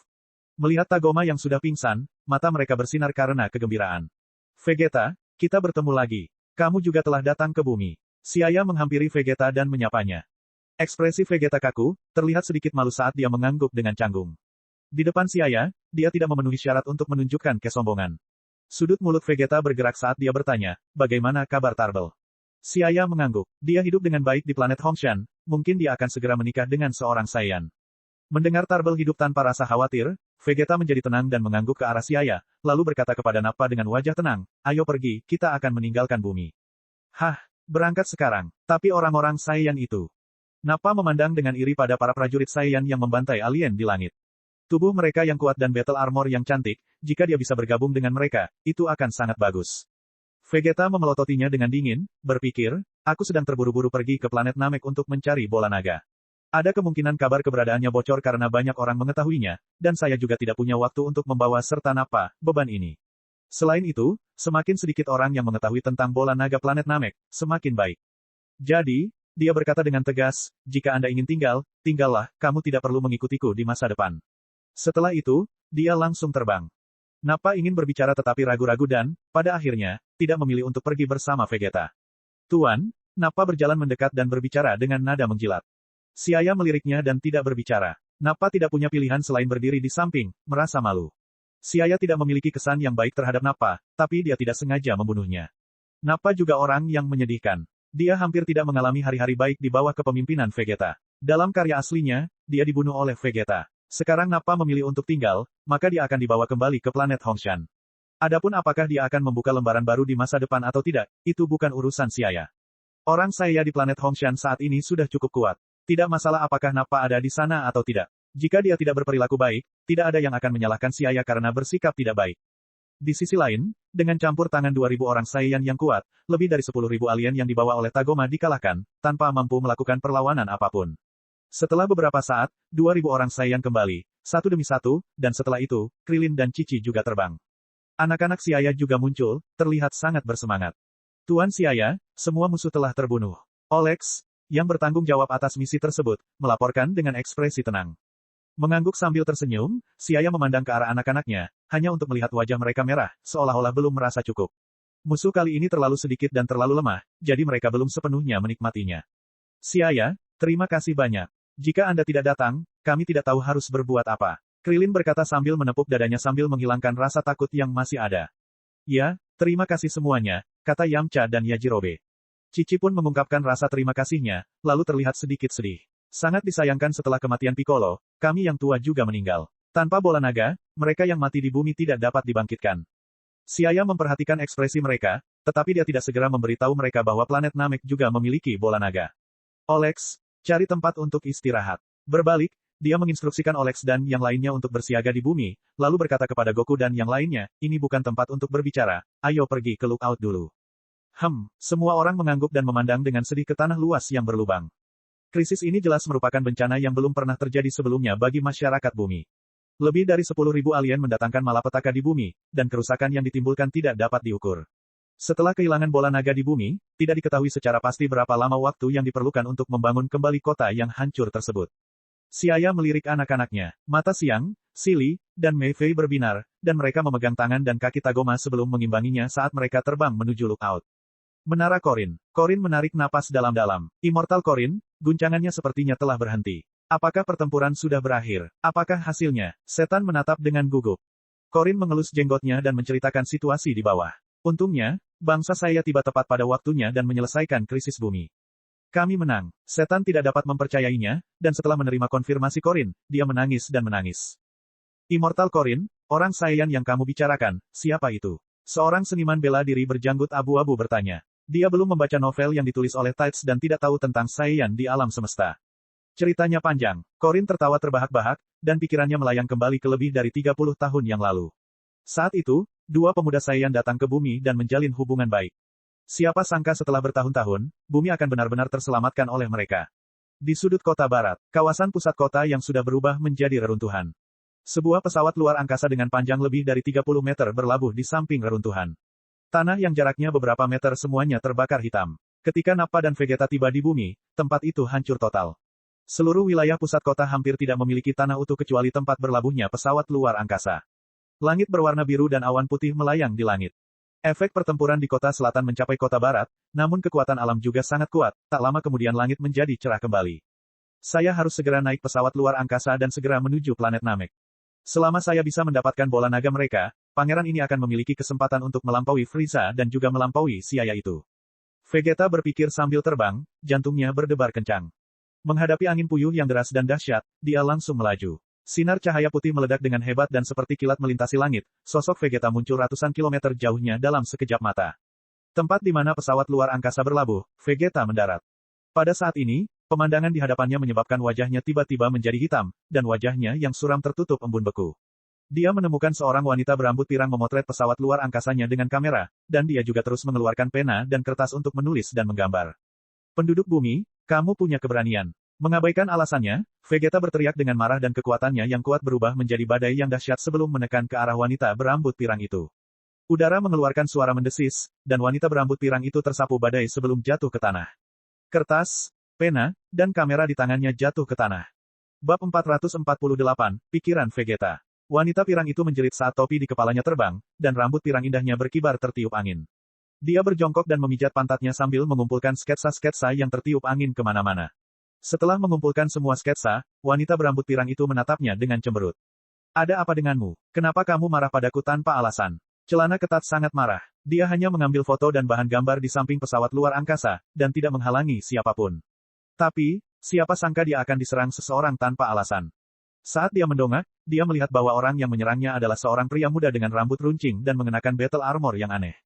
Melihat Tagoma yang sudah pingsan, mata mereka bersinar karena kegembiraan. Vegeta, kita bertemu lagi. Kamu juga telah datang ke bumi. Siaya menghampiri Vegeta dan menyapanya. Ekspresi Vegeta kaku, terlihat sedikit malu saat dia mengangguk dengan canggung. Di depan Siaya, dia tidak memenuhi syarat untuk menunjukkan kesombongan. Sudut mulut Vegeta bergerak saat dia bertanya, bagaimana kabar Tarbell? Siaya mengangguk. Dia hidup dengan baik di planet Hongshan, mungkin dia akan segera menikah dengan seorang Saiyan. Mendengar Tarbell hidup tanpa rasa khawatir, Vegeta menjadi tenang dan mengangguk ke arah Siaya, lalu berkata kepada Nappa dengan wajah tenang, ayo pergi, kita akan meninggalkan bumi. Hah, berangkat sekarang. Tapi orang-orang Saiyan itu. Nappa memandang dengan iri pada para prajurit Saiyan yang membantai alien di langit. Tubuh mereka yang kuat dan battle armor yang cantik, jika dia bisa bergabung dengan mereka, itu akan sangat bagus. Vegeta memelototinya dengan dingin, berpikir, aku sedang terburu-buru pergi ke planet Namek untuk mencari bola naga. Ada kemungkinan kabar keberadaannya bocor karena banyak orang mengetahuinya, dan saya juga tidak punya waktu untuk membawa serta Nappa, beban ini. Selain itu, semakin sedikit orang yang mengetahui tentang bola naga planet Namek, semakin baik. Jadi, dia berkata dengan tegas, jika Anda ingin tinggal, tinggallah, kamu tidak perlu mengikutiku di masa depan. Setelah itu, dia langsung terbang. Nappa ingin berbicara tetapi ragu-ragu dan, pada akhirnya, tidak memilih untuk pergi bersama Vegeta. Tuan, Nappa berjalan mendekat dan berbicara dengan nada menjilat. Siaya meliriknya dan tidak berbicara. Nappa tidak punya pilihan selain berdiri di samping, merasa malu. Siaya tidak memiliki kesan yang baik terhadap Nappa, tapi dia tidak sengaja membunuhnya. Nappa juga orang yang menyedihkan. Dia hampir tidak mengalami hari-hari baik di bawah kepemimpinan Vegeta. Dalam karya aslinya, dia dibunuh oleh Vegeta. Sekarang Nappa memilih untuk tinggal, maka dia akan dibawa kembali ke planet Hongshan. Adapun apakah dia akan membuka lembaran baru di masa depan atau tidak, itu bukan urusan Xia. Orang saya di planet Hongshan saat ini sudah cukup kuat. Tidak masalah apakah Nappa ada di sana atau tidak. Jika dia tidak berperilaku baik, tidak ada yang akan menyalahkan Xia karena bersikap tidak baik. Di sisi lain, dengan campur tangan 2.000 orang Saiyan yang kuat, lebih dari 10.000 alien yang dibawa oleh Tagoma dikalahkan, tanpa mampu melakukan perlawanan apapun. Setelah beberapa saat, 2.000 orang Saiyan kembali, satu demi satu, dan setelah itu, Krilin dan Cici juga terbang. Anak-anak Xia juga muncul, terlihat sangat bersemangat. Tuan Xia, semua musuh telah terbunuh. Olex, yang bertanggung jawab atas misi tersebut, melaporkan dengan ekspresi tenang. Mengangguk sambil tersenyum, Xia memandang ke arah anak-anaknya, hanya untuk melihat wajah mereka merah, seolah-olah belum merasa cukup. Musuh kali ini terlalu sedikit dan terlalu lemah, jadi mereka belum sepenuhnya menikmatinya. Xia, terima kasih banyak. Jika Anda tidak datang, kami tidak tahu harus berbuat apa. Krilin berkata sambil menepuk dadanya sambil menghilangkan rasa takut yang masih ada. Ya, terima kasih semuanya, kata Yamcha dan Yajirobe. Cici pun mengungkapkan rasa terima kasihnya, lalu terlihat sedikit sedih. Sangat disayangkan setelah kematian Piccolo, kami yang tua juga meninggal. Tanpa bola naga, mereka yang mati di bumi tidak dapat dibangkitkan. Xia memperhatikan ekspresi mereka, tetapi dia tidak segera memberitahu mereka bahwa planet Namek juga memiliki bola naga. Olex, cari tempat untuk istirahat. Berbalik, dia menginstruksikan Olex dan yang lainnya untuk bersiaga di bumi, lalu berkata kepada Goku dan yang lainnya, ini bukan tempat untuk berbicara, ayo pergi ke lookout dulu. Semua orang mengangguk dan memandang dengan sedih ke tanah luas yang berlubang. Krisis ini jelas merupakan bencana yang belum pernah terjadi sebelumnya bagi masyarakat bumi. Lebih dari 10.000 alien mendatangkan malapetaka di bumi, dan kerusakan yang ditimbulkan tidak dapat diukur. Setelah kehilangan bola naga di bumi, tidak diketahui secara pasti berapa lama waktu yang diperlukan untuk membangun kembali kota yang hancur tersebut. Xia melirik anak-anaknya. Mata Siang, Sili, dan Mei Fei berbinar, dan mereka memegang tangan dan kaki Tagoma sebelum mengimbanginya saat mereka terbang menuju lookout. Menara Korin. Korin menarik napas dalam-dalam. Immortal Korin, guncangannya sepertinya telah berhenti. Apakah pertempuran sudah berakhir? Apakah hasilnya? Setan menatap dengan gugup. Korin mengelus jenggotnya dan menceritakan situasi di bawah. Untungnya, bangsa saya tiba tepat pada waktunya dan menyelesaikan krisis bumi. Kami menang. Setan tidak dapat mempercayainya, dan setelah menerima konfirmasi Korin, dia menangis dan menangis. Immortal Korin, orang Saiyan yang kamu bicarakan, siapa itu? Seorang seniman bela diri berjanggut abu-abu bertanya. Dia belum membaca novel yang ditulis oleh Tides dan tidak tahu tentang Saiyan di alam semesta. Ceritanya panjang. Korin tertawa terbahak-bahak, dan pikirannya melayang kembali ke lebih dari 30 tahun yang lalu. Saat itu, dua pemuda Saiyan datang ke bumi dan menjalin hubungan baik. Siapa sangka setelah bertahun-tahun, bumi akan benar-benar terselamatkan oleh mereka. Di sudut kota barat, kawasan pusat kota yang sudah berubah menjadi reruntuhan. Sebuah pesawat luar angkasa dengan panjang lebih dari 30 meter berlabuh di samping reruntuhan. Tanah yang jaraknya beberapa meter semuanya terbakar hitam. Ketika Nappa dan Vegeta tiba di bumi, tempat itu hancur total. Seluruh wilayah pusat kota hampir tidak memiliki tanah utuh kecuali tempat berlabuhnya pesawat luar angkasa. Langit berwarna biru dan awan putih melayang di langit. Efek pertempuran di kota selatan mencapai kota barat, namun kekuatan alam juga sangat kuat, tak lama kemudian langit menjadi cerah kembali. Saya harus segera naik pesawat luar angkasa dan segera menuju planet Namek. Selama saya bisa mendapatkan bola naga mereka, pangeran ini akan memiliki kesempatan untuk melampaui Frieza dan juga melampaui Xia itu. Vegeta berpikir sambil terbang, jantungnya berdebar kencang. Menghadapi angin puyuh yang deras dan dahsyat, dia langsung melaju. Sinar cahaya putih meledak dengan hebat dan seperti kilat melintasi langit, sosok Vegeta muncul ratusan kilometer jauhnya dalam sekejap mata. Tempat di mana pesawat luar angkasa berlabuh, Vegeta mendarat. Pada saat ini, pemandangan di hadapannya menyebabkan wajahnya tiba-tiba menjadi hitam, dan wajahnya yang suram tertutup embun beku. Dia menemukan seorang wanita berambut pirang memotret pesawat luar angkasanya dengan kamera, dan dia juga terus mengeluarkan pena dan kertas untuk menulis dan menggambar. Penduduk bumi, kamu punya keberanian. Mengabaikan alasannya, Vegeta berteriak dengan marah dan kekuatannya yang kuat berubah menjadi badai yang dahsyat sebelum menekan ke arah wanita berambut pirang itu. Udara mengeluarkan suara mendesis, dan wanita berambut pirang itu tersapu badai sebelum jatuh ke tanah. Kertas, pena, dan kamera di tangannya jatuh ke tanah. Bab 448, Pikiran Vegeta. Wanita pirang itu menjerit saat topi di kepalanya terbang, dan rambut pirang indahnya berkibar tertiup angin. Dia berjongkok dan memijat pantatnya sambil mengumpulkan sketsa-sketsa yang tertiup angin kemana-mana. Setelah mengumpulkan semua sketsa, wanita berambut pirang itu menatapnya dengan cemberut. Ada apa denganmu? Kenapa kamu marah padaku tanpa alasan? Celana ketat sangat marah. Dia hanya mengambil foto dan bahan gambar di samping pesawat luar angkasa, dan tidak menghalangi siapapun. Tapi, siapa sangka dia akan diserang seseorang tanpa alasan. Saat dia mendongak, dia melihat bahwa orang yang menyerangnya adalah seorang pria muda dengan rambut runcing dan mengenakan battle armor yang aneh.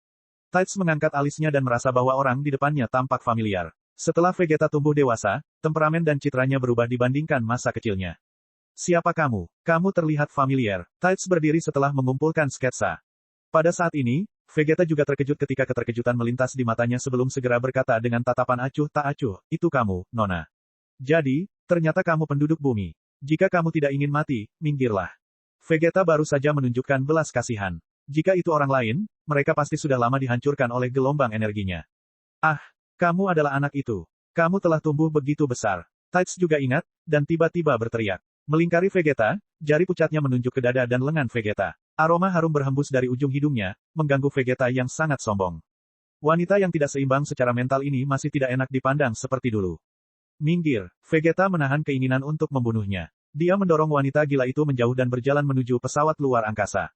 Tides mengangkat alisnya dan merasa bahwa orang di depannya tampak familiar. Setelah Vegeta tumbuh dewasa, temperamen dan citranya berubah dibandingkan masa kecilnya. Siapa kamu? Kamu terlihat familiar. Tides berdiri setelah mengumpulkan sketsa. Pada saat ini, Vegeta juga terkejut ketika keterkejutan melintas di matanya sebelum segera berkata dengan tatapan acuh tak acuh, itu kamu, Nona. Jadi, ternyata kamu penduduk bumi. Jika kamu tidak ingin mati, minggirlah. Vegeta baru saja menunjukkan belas kasihan. Jika itu orang lain, mereka pasti sudah lama dihancurkan oleh gelombang energinya. Ah, kamu adalah anak itu. Kamu telah tumbuh begitu besar. Tides juga ingat, dan tiba-tiba berteriak. Melingkari Vegeta, jari pucatnya menunjuk ke dada dan lengan Vegeta. Aroma harum berhembus dari ujung hidungnya, mengganggu Vegeta yang sangat sombong. Wanita yang tidak seimbang secara mental ini masih tidak enak dipandang seperti dulu. Minggir, Vegeta menahan keinginan untuk membunuhnya. Dia mendorong wanita gila itu menjauh dan berjalan menuju pesawat luar angkasa.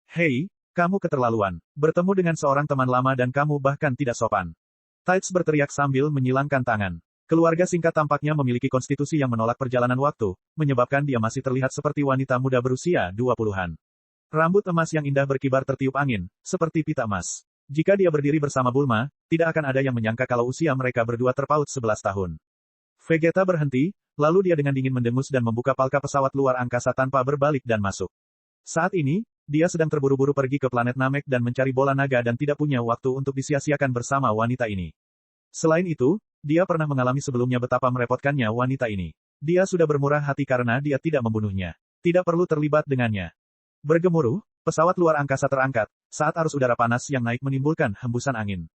Hei, kamu keterlaluan. Bertemu dengan seorang teman lama dan kamu bahkan tidak sopan. Tides berteriak sambil menyilangkan tangan. Keluarga singkat tampaknya memiliki konstitusi yang menolak perjalanan waktu, menyebabkan dia masih terlihat seperti wanita muda berusia 20-an. Rambut emas yang indah berkibar tertiup angin, seperti pita emas. Jika dia berdiri bersama Bulma, tidak akan ada yang menyangka kalau usia mereka berdua terpaut 11 tahun. Vegeta berhenti, lalu dia dengan dingin mendengus dan membuka palka pesawat luar angkasa tanpa berbalik dan masuk. Saat ini, dia sedang terburu-buru pergi ke planet Namek dan mencari bola naga dan tidak punya waktu untuk disia-siakan bersama wanita ini. Selain itu, dia pernah mengalami sebelumnya betapa merepotkannya wanita ini. Dia sudah bermurah hati karena dia tidak membunuhnya. Tidak perlu terlibat dengannya. Bergemuruh, pesawat luar angkasa terangkat, saat arus udara panas yang naik menimbulkan hembusan angin.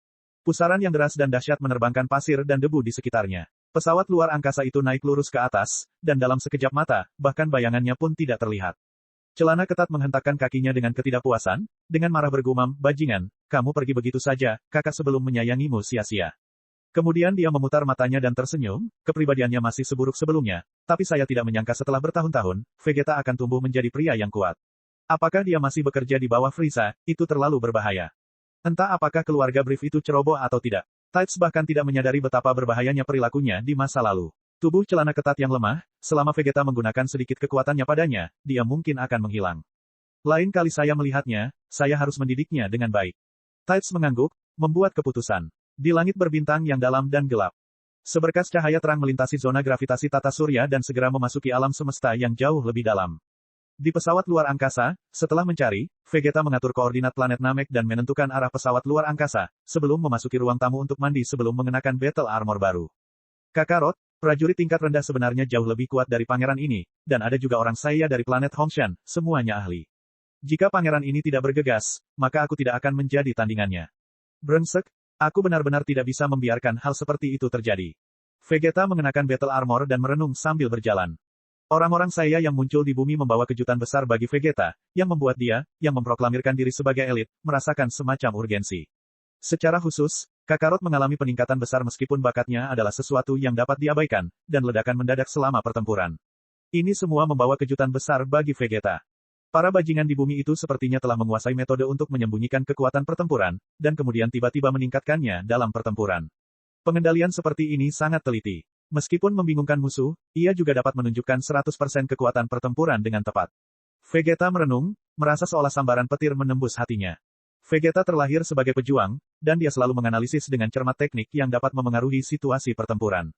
Pusaran yang deras dan dahsyat menerbangkan pasir dan debu di sekitarnya. Pesawat luar angkasa itu naik lurus ke atas, dan dalam sekejap mata, bahkan bayangannya pun tidak terlihat. Celana ketat menghentakkan kakinya dengan ketidakpuasan, dengan marah bergumam, bajingan, kamu pergi begitu saja, kakak sebelum menyayangimu sia-sia. Kemudian dia memutar matanya dan tersenyum, kepribadiannya masih seburuk sebelumnya, tapi saya tidak menyangka setelah bertahun-tahun, Vegeta akan tumbuh menjadi pria yang kuat. Apakah dia masih bekerja di bawah Frieza, itu terlalu berbahaya. Entah apakah keluarga Brief itu ceroboh atau tidak. Tides bahkan tidak menyadari betapa berbahayanya perilakunya di masa lalu. Tubuh celana ketat yang lemah, selama Vegeta menggunakan sedikit kekuatannya padanya, dia mungkin akan menghilang. Lain kali saya melihatnya, saya harus mendidiknya dengan baik. Tides mengangguk, membuat keputusan. Di langit berbintang yang dalam dan gelap. Seberkas cahaya terang melintasi zona gravitasi tata surya dan segera memasuki alam semesta yang jauh lebih dalam. Di pesawat luar angkasa, setelah mencari, Vegeta mengatur koordinat planet Namek dan menentukan arah pesawat luar angkasa, sebelum memasuki ruang tamu untuk mandi sebelum mengenakan battle armor baru. Kakarot, prajurit tingkat rendah sebenarnya jauh lebih kuat dari pangeran ini, dan ada juga orang saya dari planet Hongshan, semuanya ahli. Jika pangeran ini tidak bergegas, maka aku tidak akan menjadi tandingannya. Brengsek, aku benar-benar tidak bisa membiarkan hal seperti itu terjadi. Vegeta mengenakan battle armor dan merenung sambil berjalan. Orang-orang saya yang muncul di bumi membawa kejutan besar bagi Vegeta, yang membuat dia, yang memproklamirkan diri sebagai elit, merasakan semacam urgensi. Secara khusus, Kakarot mengalami peningkatan besar meskipun bakatnya adalah sesuatu yang dapat diabaikan, dan ledakan mendadak selama pertempuran. Ini semua membawa kejutan besar bagi Vegeta. Para bajingan di bumi itu sepertinya telah menguasai metode untuk menyembunyikan kekuatan pertempuran, dan kemudian tiba-tiba meningkatkannya dalam pertempuran. Pengendalian seperti ini sangat teliti. Meskipun membingungkan musuh, ia juga dapat menunjukkan 100% kekuatan pertempuran dengan tepat. Vegeta merenung, merasa seolah sambaran petir menembus hatinya. Vegeta terlahir sebagai pejuang, dan dia selalu menganalisis dengan cermat teknik yang dapat memengaruhi situasi pertempuran.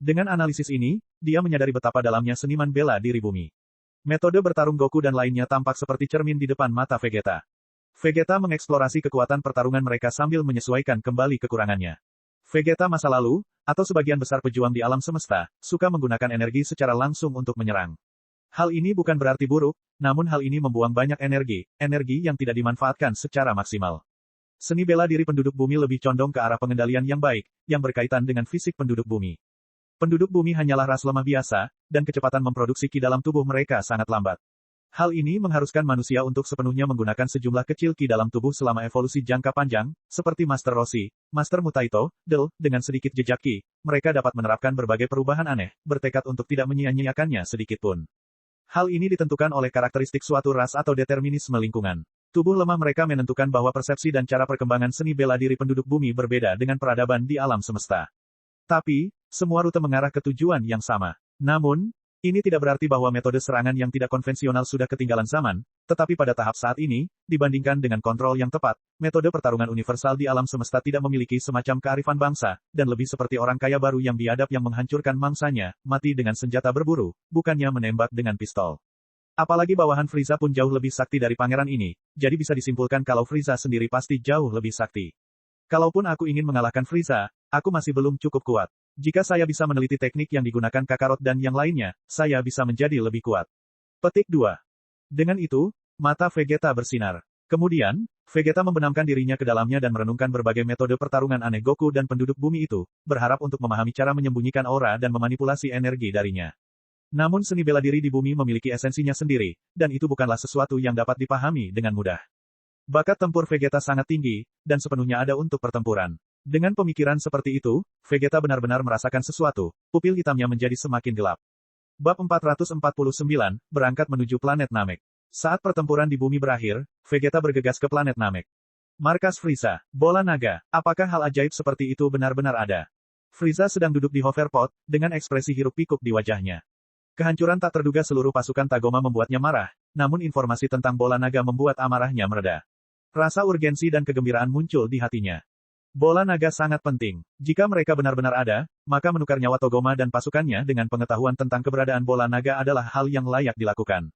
Dengan analisis ini, dia menyadari betapa dalamnya seniman bela diri bumi. Metode bertarung Goku dan lainnya tampak seperti cermin di depan mata Vegeta. Vegeta mengeksplorasi kekuatan pertarungan mereka sambil menyesuaikan kembali kekurangannya. Vegeta masa lalu, atau sebagian besar pejuang di alam semesta, suka menggunakan energi secara langsung untuk menyerang. Hal ini bukan berarti buruk, namun hal ini membuang banyak energi yang tidak dimanfaatkan secara maksimal. Seni bela diri penduduk bumi lebih condong ke arah pengendalian yang baik, yang berkaitan dengan fisik penduduk bumi. Penduduk bumi hanyalah ras lemah biasa, dan kecepatan memproduksi ki dalam tubuh mereka sangat lambat. Hal ini mengharuskan manusia untuk sepenuhnya menggunakan sejumlah kecil ki dalam tubuh selama evolusi jangka panjang, seperti Master Roshi, Master Mutaito, Del, dengan sedikit jejak ki, mereka dapat menerapkan berbagai perubahan aneh, bertekad untuk tidak menyia-nyiakannya sedikitpun. Hal ini ditentukan oleh karakteristik suatu ras atau determinisme lingkungan. Tubuh lemah mereka menentukan bahwa persepsi dan cara perkembangan seni bela diri penduduk bumi berbeda dengan peradaban di alam semesta. Tapi, semua rute mengarah ke tujuan yang sama. Namun, Ini tidak berarti bahwa metode serangan yang tidak konvensional sudah ketinggalan zaman, tetapi pada tahap saat ini, dibandingkan dengan kontrol yang tepat, metode pertarungan universal di alam semesta tidak memiliki semacam kearifan bangsa, dan lebih seperti orang kaya baru yang biadab yang menghancurkan mangsanya, mati dengan senjata berburu, bukannya menembak dengan pistol. Apalagi bawahan Frieza pun jauh lebih sakti dari pangeran ini, jadi bisa disimpulkan kalau Frieza sendiri pasti jauh lebih sakti. Kalaupun aku ingin mengalahkan Frieza, aku masih belum cukup kuat. Jika saya bisa meneliti teknik yang digunakan Kakarot dan yang lainnya, saya bisa menjadi lebih kuat. Petik 2. Dengan itu, mata Vegeta bersinar. Kemudian, Vegeta membenamkan dirinya ke dalamnya dan merenungkan berbagai metode pertarungan aneh Goku dan penduduk bumi itu, berharap untuk memahami cara menyembunyikan aura dan memanipulasi energi darinya. Namun seni bela diri di bumi memiliki esensinya sendiri, dan itu bukanlah sesuatu yang dapat dipahami dengan mudah. Bakat tempur Vegeta sangat tinggi, dan sepenuhnya ada untuk pertempuran. Dengan pemikiran seperti itu, Vegeta benar-benar merasakan sesuatu, pupil hitamnya menjadi semakin gelap. Bab 449, berangkat menuju planet Namek. Saat pertempuran di bumi berakhir, Vegeta bergegas ke planet Namek. Markas Frieza, bola naga, apakah hal ajaib seperti itu benar-benar ada? Frieza sedang duduk di hoverpod, dengan ekspresi hiruk-pikuk di wajahnya. Kehancuran tak terduga seluruh pasukan Tagoma membuatnya marah, namun informasi tentang bola naga membuat amarahnya mereda. Rasa urgensi dan kegembiraan muncul di hatinya. Bola naga sangat penting. Jika mereka benar-benar ada, maka menukar nyawa Togoma dan pasukannya dengan pengetahuan tentang keberadaan bola naga adalah hal yang layak dilakukan.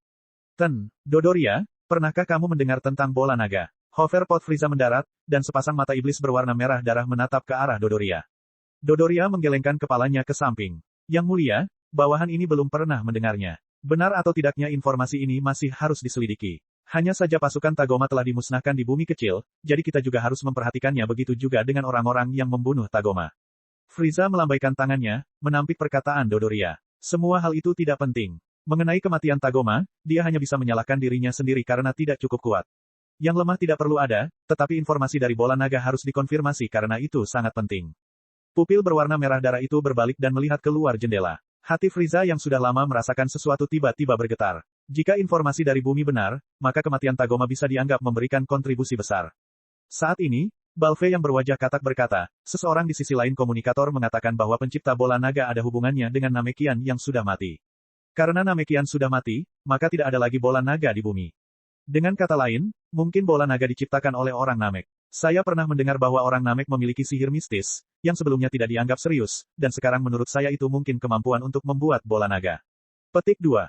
Dodoria, pernahkah kamu mendengar tentang bola naga? Hoverpod Frieza mendarat, dan sepasang mata iblis berwarna merah darah menatap ke arah Dodoria. Dodoria menggelengkan kepalanya ke samping. Yang mulia, bawahan ini belum pernah mendengarnya. Benar atau tidaknya informasi ini masih harus diselidiki. Hanya saja pasukan Tagoma telah dimusnahkan di bumi kecil, jadi kita juga harus memperhatikannya begitu juga dengan orang-orang yang membunuh Tagoma. Frieza melambaikan tangannya, menampik perkataan Dodoria. Semua hal itu tidak penting. Mengenai kematian Tagoma, dia hanya bisa menyalahkan dirinya sendiri karena tidak cukup kuat. Yang lemah tidak perlu ada, tetapi informasi dari bola naga harus dikonfirmasi karena itu sangat penting. Pupil berwarna merah darah itu berbalik dan melihat keluar jendela. Hati Frieza yang sudah lama merasakan sesuatu tiba-tiba bergetar. Jika informasi dari bumi benar, maka kematian Tagoma bisa dianggap memberikan kontribusi besar. Saat ini, Balfe yang berwajah katak berkata, seseorang di sisi lain komunikator mengatakan bahwa pencipta bola naga ada hubungannya dengan Namekian yang sudah mati. Karena Namekian sudah mati, maka tidak ada lagi bola naga di bumi. Dengan kata lain, mungkin bola naga diciptakan oleh orang Namek. Saya pernah mendengar bahwa orang Namek memiliki sihir mistis, yang sebelumnya tidak dianggap serius, dan sekarang menurut saya itu mungkin kemampuan untuk membuat bola naga. Petik 2.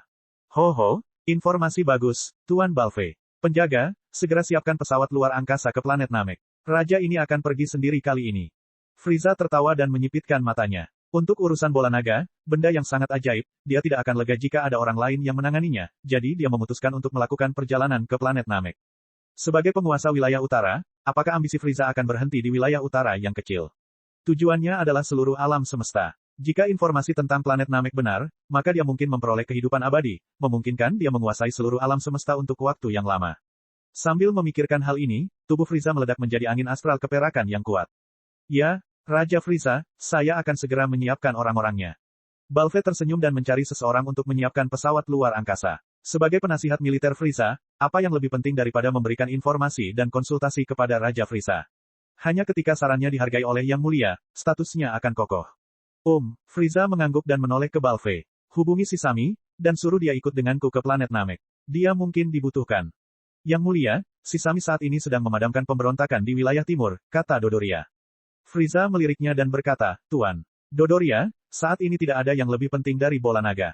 Ho, informasi bagus, Tuan Balfe. Penjaga, segera siapkan pesawat luar angkasa ke planet Namek. Raja ini akan pergi sendiri kali ini. Frieza tertawa dan menyipitkan matanya. Untuk urusan bola naga, benda yang sangat ajaib, dia tidak akan lega jika ada orang lain yang menanganinya, jadi dia memutuskan untuk melakukan perjalanan ke planet Namek. Sebagai penguasa wilayah utara, apakah ambisi Frieza akan berhenti di wilayah utara yang kecil? Tujuannya adalah seluruh alam semesta. Jika informasi tentang planet Namek benar, maka dia mungkin memperoleh kehidupan abadi, memungkinkan dia menguasai seluruh alam semesta untuk waktu yang lama. Sambil memikirkan hal ini, tubuh Frieza meledak menjadi angin astral keperakan yang kuat. Ya, Raja Frieza, saya akan segera menyiapkan orang-orangnya. Balfe tersenyum dan mencari seseorang untuk menyiapkan pesawat luar angkasa. Sebagai penasihat militer Frieza, apa yang lebih penting daripada memberikan informasi dan konsultasi kepada Raja Frieza? Hanya ketika sarannya dihargai oleh Yang Mulia, statusnya akan kokoh. Frieza mengangguk dan menoleh ke Balfe. Hubungi Sisami, dan suruh dia ikut denganku ke planet Namek. Dia mungkin dibutuhkan. Yang Mulia, Sisami saat ini sedang memadamkan pemberontakan di wilayah timur, kata Dodoria. Frieza meliriknya dan berkata, Tuan Dodoria, saat ini tidak ada yang lebih penting dari bola naga.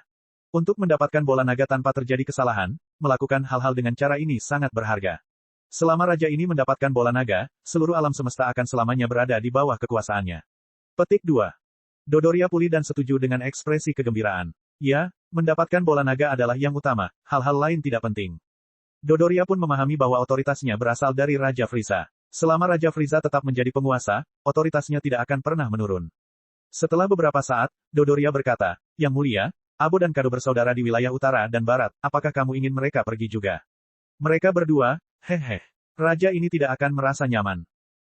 Untuk mendapatkan bola naga tanpa terjadi kesalahan, melakukan hal-hal dengan cara ini sangat berharga. Selama raja ini mendapatkan bola naga, seluruh alam semesta akan selamanya berada di bawah kekuasaannya. Petik 2. Dodoria pulih dan setuju dengan ekspresi kegembiraan. Ya, mendapatkan bola naga adalah yang utama, hal-hal lain tidak penting. Dodoria pun memahami bahwa otoritasnya berasal dari Raja Frieza. Selama Raja Frieza tetap menjadi penguasa, otoritasnya tidak akan pernah menurun. Setelah beberapa saat, Dodoria berkata, Yang Mulia, Abo dan Kado bersaudara di wilayah utara dan barat, apakah kamu ingin mereka pergi juga? Mereka berdua, Raja ini tidak akan merasa nyaman.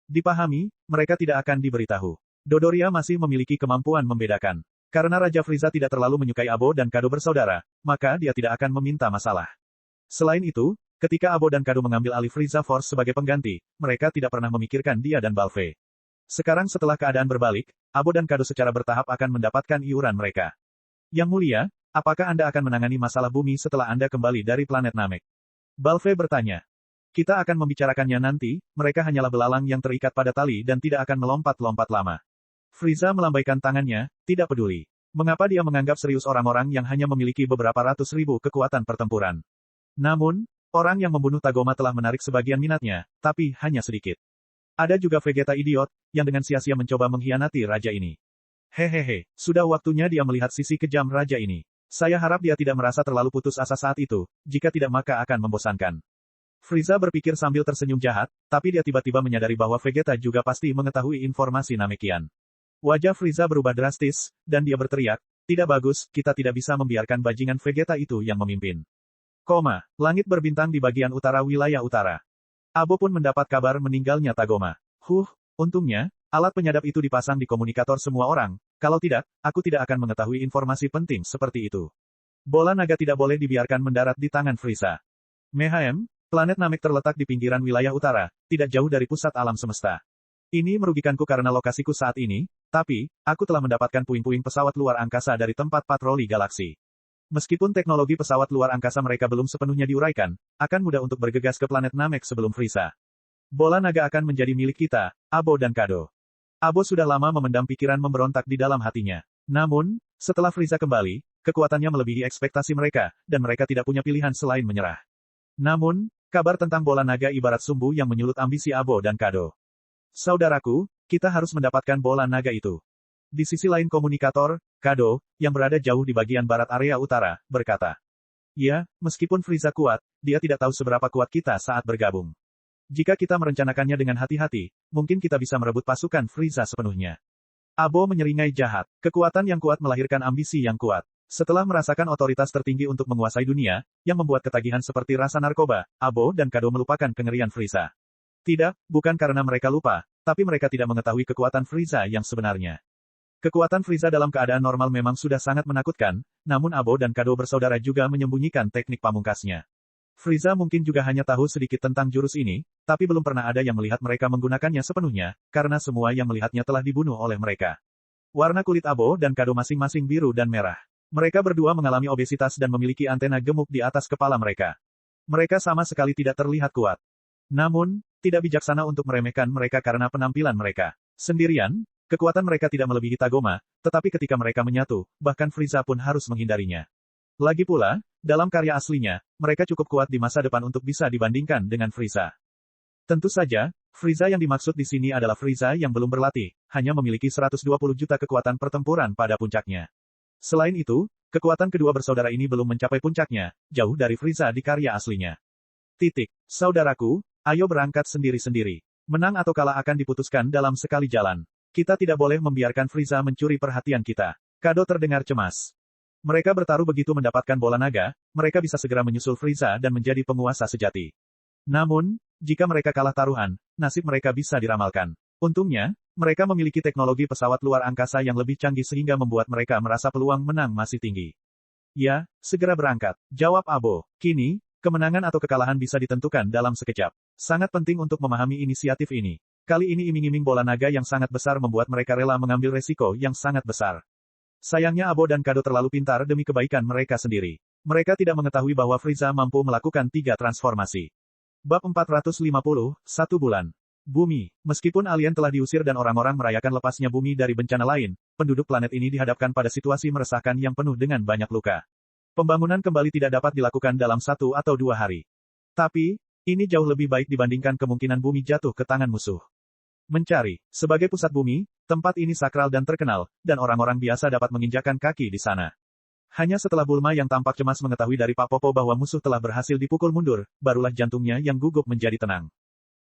Dipahami, mereka tidak akan diberitahu. Dodoria masih memiliki kemampuan membedakan. Karena Raja Frieza tidak terlalu menyukai Abo dan Kado bersaudara, maka dia tidak akan meminta masalah. Selain itu, ketika Abo dan Kado mengambil alih Frieza Force sebagai pengganti, mereka tidak pernah memikirkan dia dan Balfe. Sekarang setelah keadaan berbalik, Abo dan Kado secara bertahap akan mendapatkan iuran mereka. Yang Mulia, apakah Anda akan menangani masalah bumi setelah Anda kembali dari planet Namek? Balfe bertanya. Kita akan membicarakannya nanti, mereka hanyalah belalang yang terikat pada tali dan tidak akan melompat-lompat lama. Frieza melambaikan tangannya, tidak peduli. Mengapa dia menganggap serius orang-orang yang hanya memiliki beberapa ratus ribu kekuatan pertempuran? Namun, orang yang membunuh Tagoma telah menarik sebagian minatnya, tapi hanya sedikit. Ada juga Vegeta idiot, yang dengan sia-sia mencoba mengkhianati raja ini. Hehehe, sudah waktunya dia melihat sisi kejam raja ini. Saya harap dia tidak merasa terlalu putus asa saat itu, jika tidak maka akan membosankan. Frieza berpikir sambil tersenyum jahat, tapi dia tiba-tiba menyadari bahwa Vegeta juga pasti mengetahui informasi Namekian. Wajah Frieza berubah drastis, dan dia berteriak, tidak bagus, kita tidak bisa membiarkan bajingan Vegeta itu yang memimpin. Langit berbintang di bagian utara wilayah utara. Abo pun mendapat kabar meninggalnya Tagoma. Untungnya, alat penyadap itu dipasang di komunikator semua orang, kalau tidak, aku tidak akan mengetahui informasi penting seperti itu. Bola naga tidak boleh dibiarkan mendarat di tangan Frieza. Mehaem, planet Namek terletak di pinggiran wilayah utara, tidak jauh dari pusat alam semesta. Ini merugikanku karena lokasiku saat ini, tapi, aku telah mendapatkan puing-puing pesawat luar angkasa dari tempat patroli galaksi. Meskipun teknologi pesawat luar angkasa mereka belum sepenuhnya diuraikan, akan mudah untuk bergegas ke planet Namek sebelum Frieza. Bola naga akan menjadi milik kita, Abo dan Kado. Abo sudah lama memendam pikiran memberontak di dalam hatinya. Namun, setelah Frieza kembali, kekuatannya melebihi ekspektasi mereka, dan mereka tidak punya pilihan selain menyerah. Namun, kabar tentang bola naga ibarat sumbu yang menyulut ambisi Abo dan Kado. Saudaraku, kita harus mendapatkan bola naga itu. Di sisi lain komunikator, Kado, yang berada jauh di bagian barat area utara, berkata. Ya, meskipun Frieza kuat, dia tidak tahu seberapa kuat kita saat bergabung. Jika kita merencanakannya dengan hati-hati, mungkin kita bisa merebut pasukan Frieza sepenuhnya. Abo menyeringai jahat. Kekuatan yang kuat melahirkan ambisi yang kuat. Setelah merasakan otoritas tertinggi untuk menguasai dunia, yang membuat ketagihan seperti rasa narkoba, Abo dan Kado melupakan kengerian Frieza. Tidak, bukan karena mereka lupa, tapi mereka tidak mengetahui kekuatan Frieza yang sebenarnya. Kekuatan Frieza dalam keadaan normal memang sudah sangat menakutkan, namun Abo dan Kado bersaudara juga menyembunyikan teknik pamungkasnya. Frieza mungkin juga hanya tahu sedikit tentang jurus ini, tapi belum pernah ada yang melihat mereka menggunakannya sepenuhnya, karena semua yang melihatnya telah dibunuh oleh mereka. Warna kulit Abo dan Kado masing-masing biru dan merah. Mereka berdua mengalami obesitas dan memiliki antena gemuk di atas kepala mereka. Mereka sama sekali tidak terlihat kuat. Namun, tidak bijaksana untuk meremehkan mereka karena penampilan mereka. Sendirian, kekuatan mereka tidak melebihi Tagoma, tetapi ketika mereka menyatu, bahkan Frieza pun harus menghindarinya. Lagi pula, dalam karya aslinya, mereka cukup kuat di masa depan untuk bisa dibandingkan dengan Frieza. Tentu saja, Frieza yang dimaksud di sini adalah Frieza yang belum berlatih, hanya memiliki 120 juta kekuatan pertempuran pada puncaknya. Selain itu, kekuatan kedua bersaudara ini belum mencapai puncaknya, jauh dari Frieza di karya aslinya. Saudaraku, ayo berangkat sendiri-sendiri. Menang atau kalah akan diputuskan dalam sekali jalan. Kita tidak boleh membiarkan Frieza mencuri perhatian kita. Kado terdengar cemas. Mereka bertaruh begitu mendapatkan bola naga, mereka bisa segera menyusul Frieza dan menjadi penguasa sejati. Namun, jika mereka kalah taruhan, nasib mereka bisa diramalkan. Untungnya, mereka memiliki teknologi pesawat luar angkasa yang lebih canggih sehingga membuat mereka merasa peluang menang masih tinggi. Ya, segera berangkat, jawab Abo. Kini, kemenangan atau kekalahan bisa ditentukan dalam sekejap. Sangat penting untuk memahami inisiatif ini. Kali ini iming-iming bola naga yang sangat besar membuat mereka rela mengambil resiko yang sangat besar. Sayangnya Abo dan Kado terlalu pintar demi kebaikan mereka sendiri. Mereka tidak mengetahui bahwa Frieza mampu melakukan 3 transformasi. Bab 450, 1 bulan. Bumi. Meskipun alien telah diusir dan orang-orang merayakan lepasnya bumi dari bencana lain, penduduk planet ini dihadapkan pada situasi meresahkan yang penuh dengan banyak luka. Pembangunan kembali tidak dapat dilakukan dalam 1 atau 2 hari. Tapi, ini jauh lebih baik dibandingkan kemungkinan bumi jatuh ke tangan musuh. Mencari. Sebagai pusat bumi, tempat ini sakral dan terkenal, dan orang-orang biasa dapat menginjakan kaki di sana. Hanya setelah Bulma yang tampak cemas mengetahui dari Pak Popo bahwa musuh telah berhasil dipukul mundur, barulah jantungnya yang gugup menjadi tenang.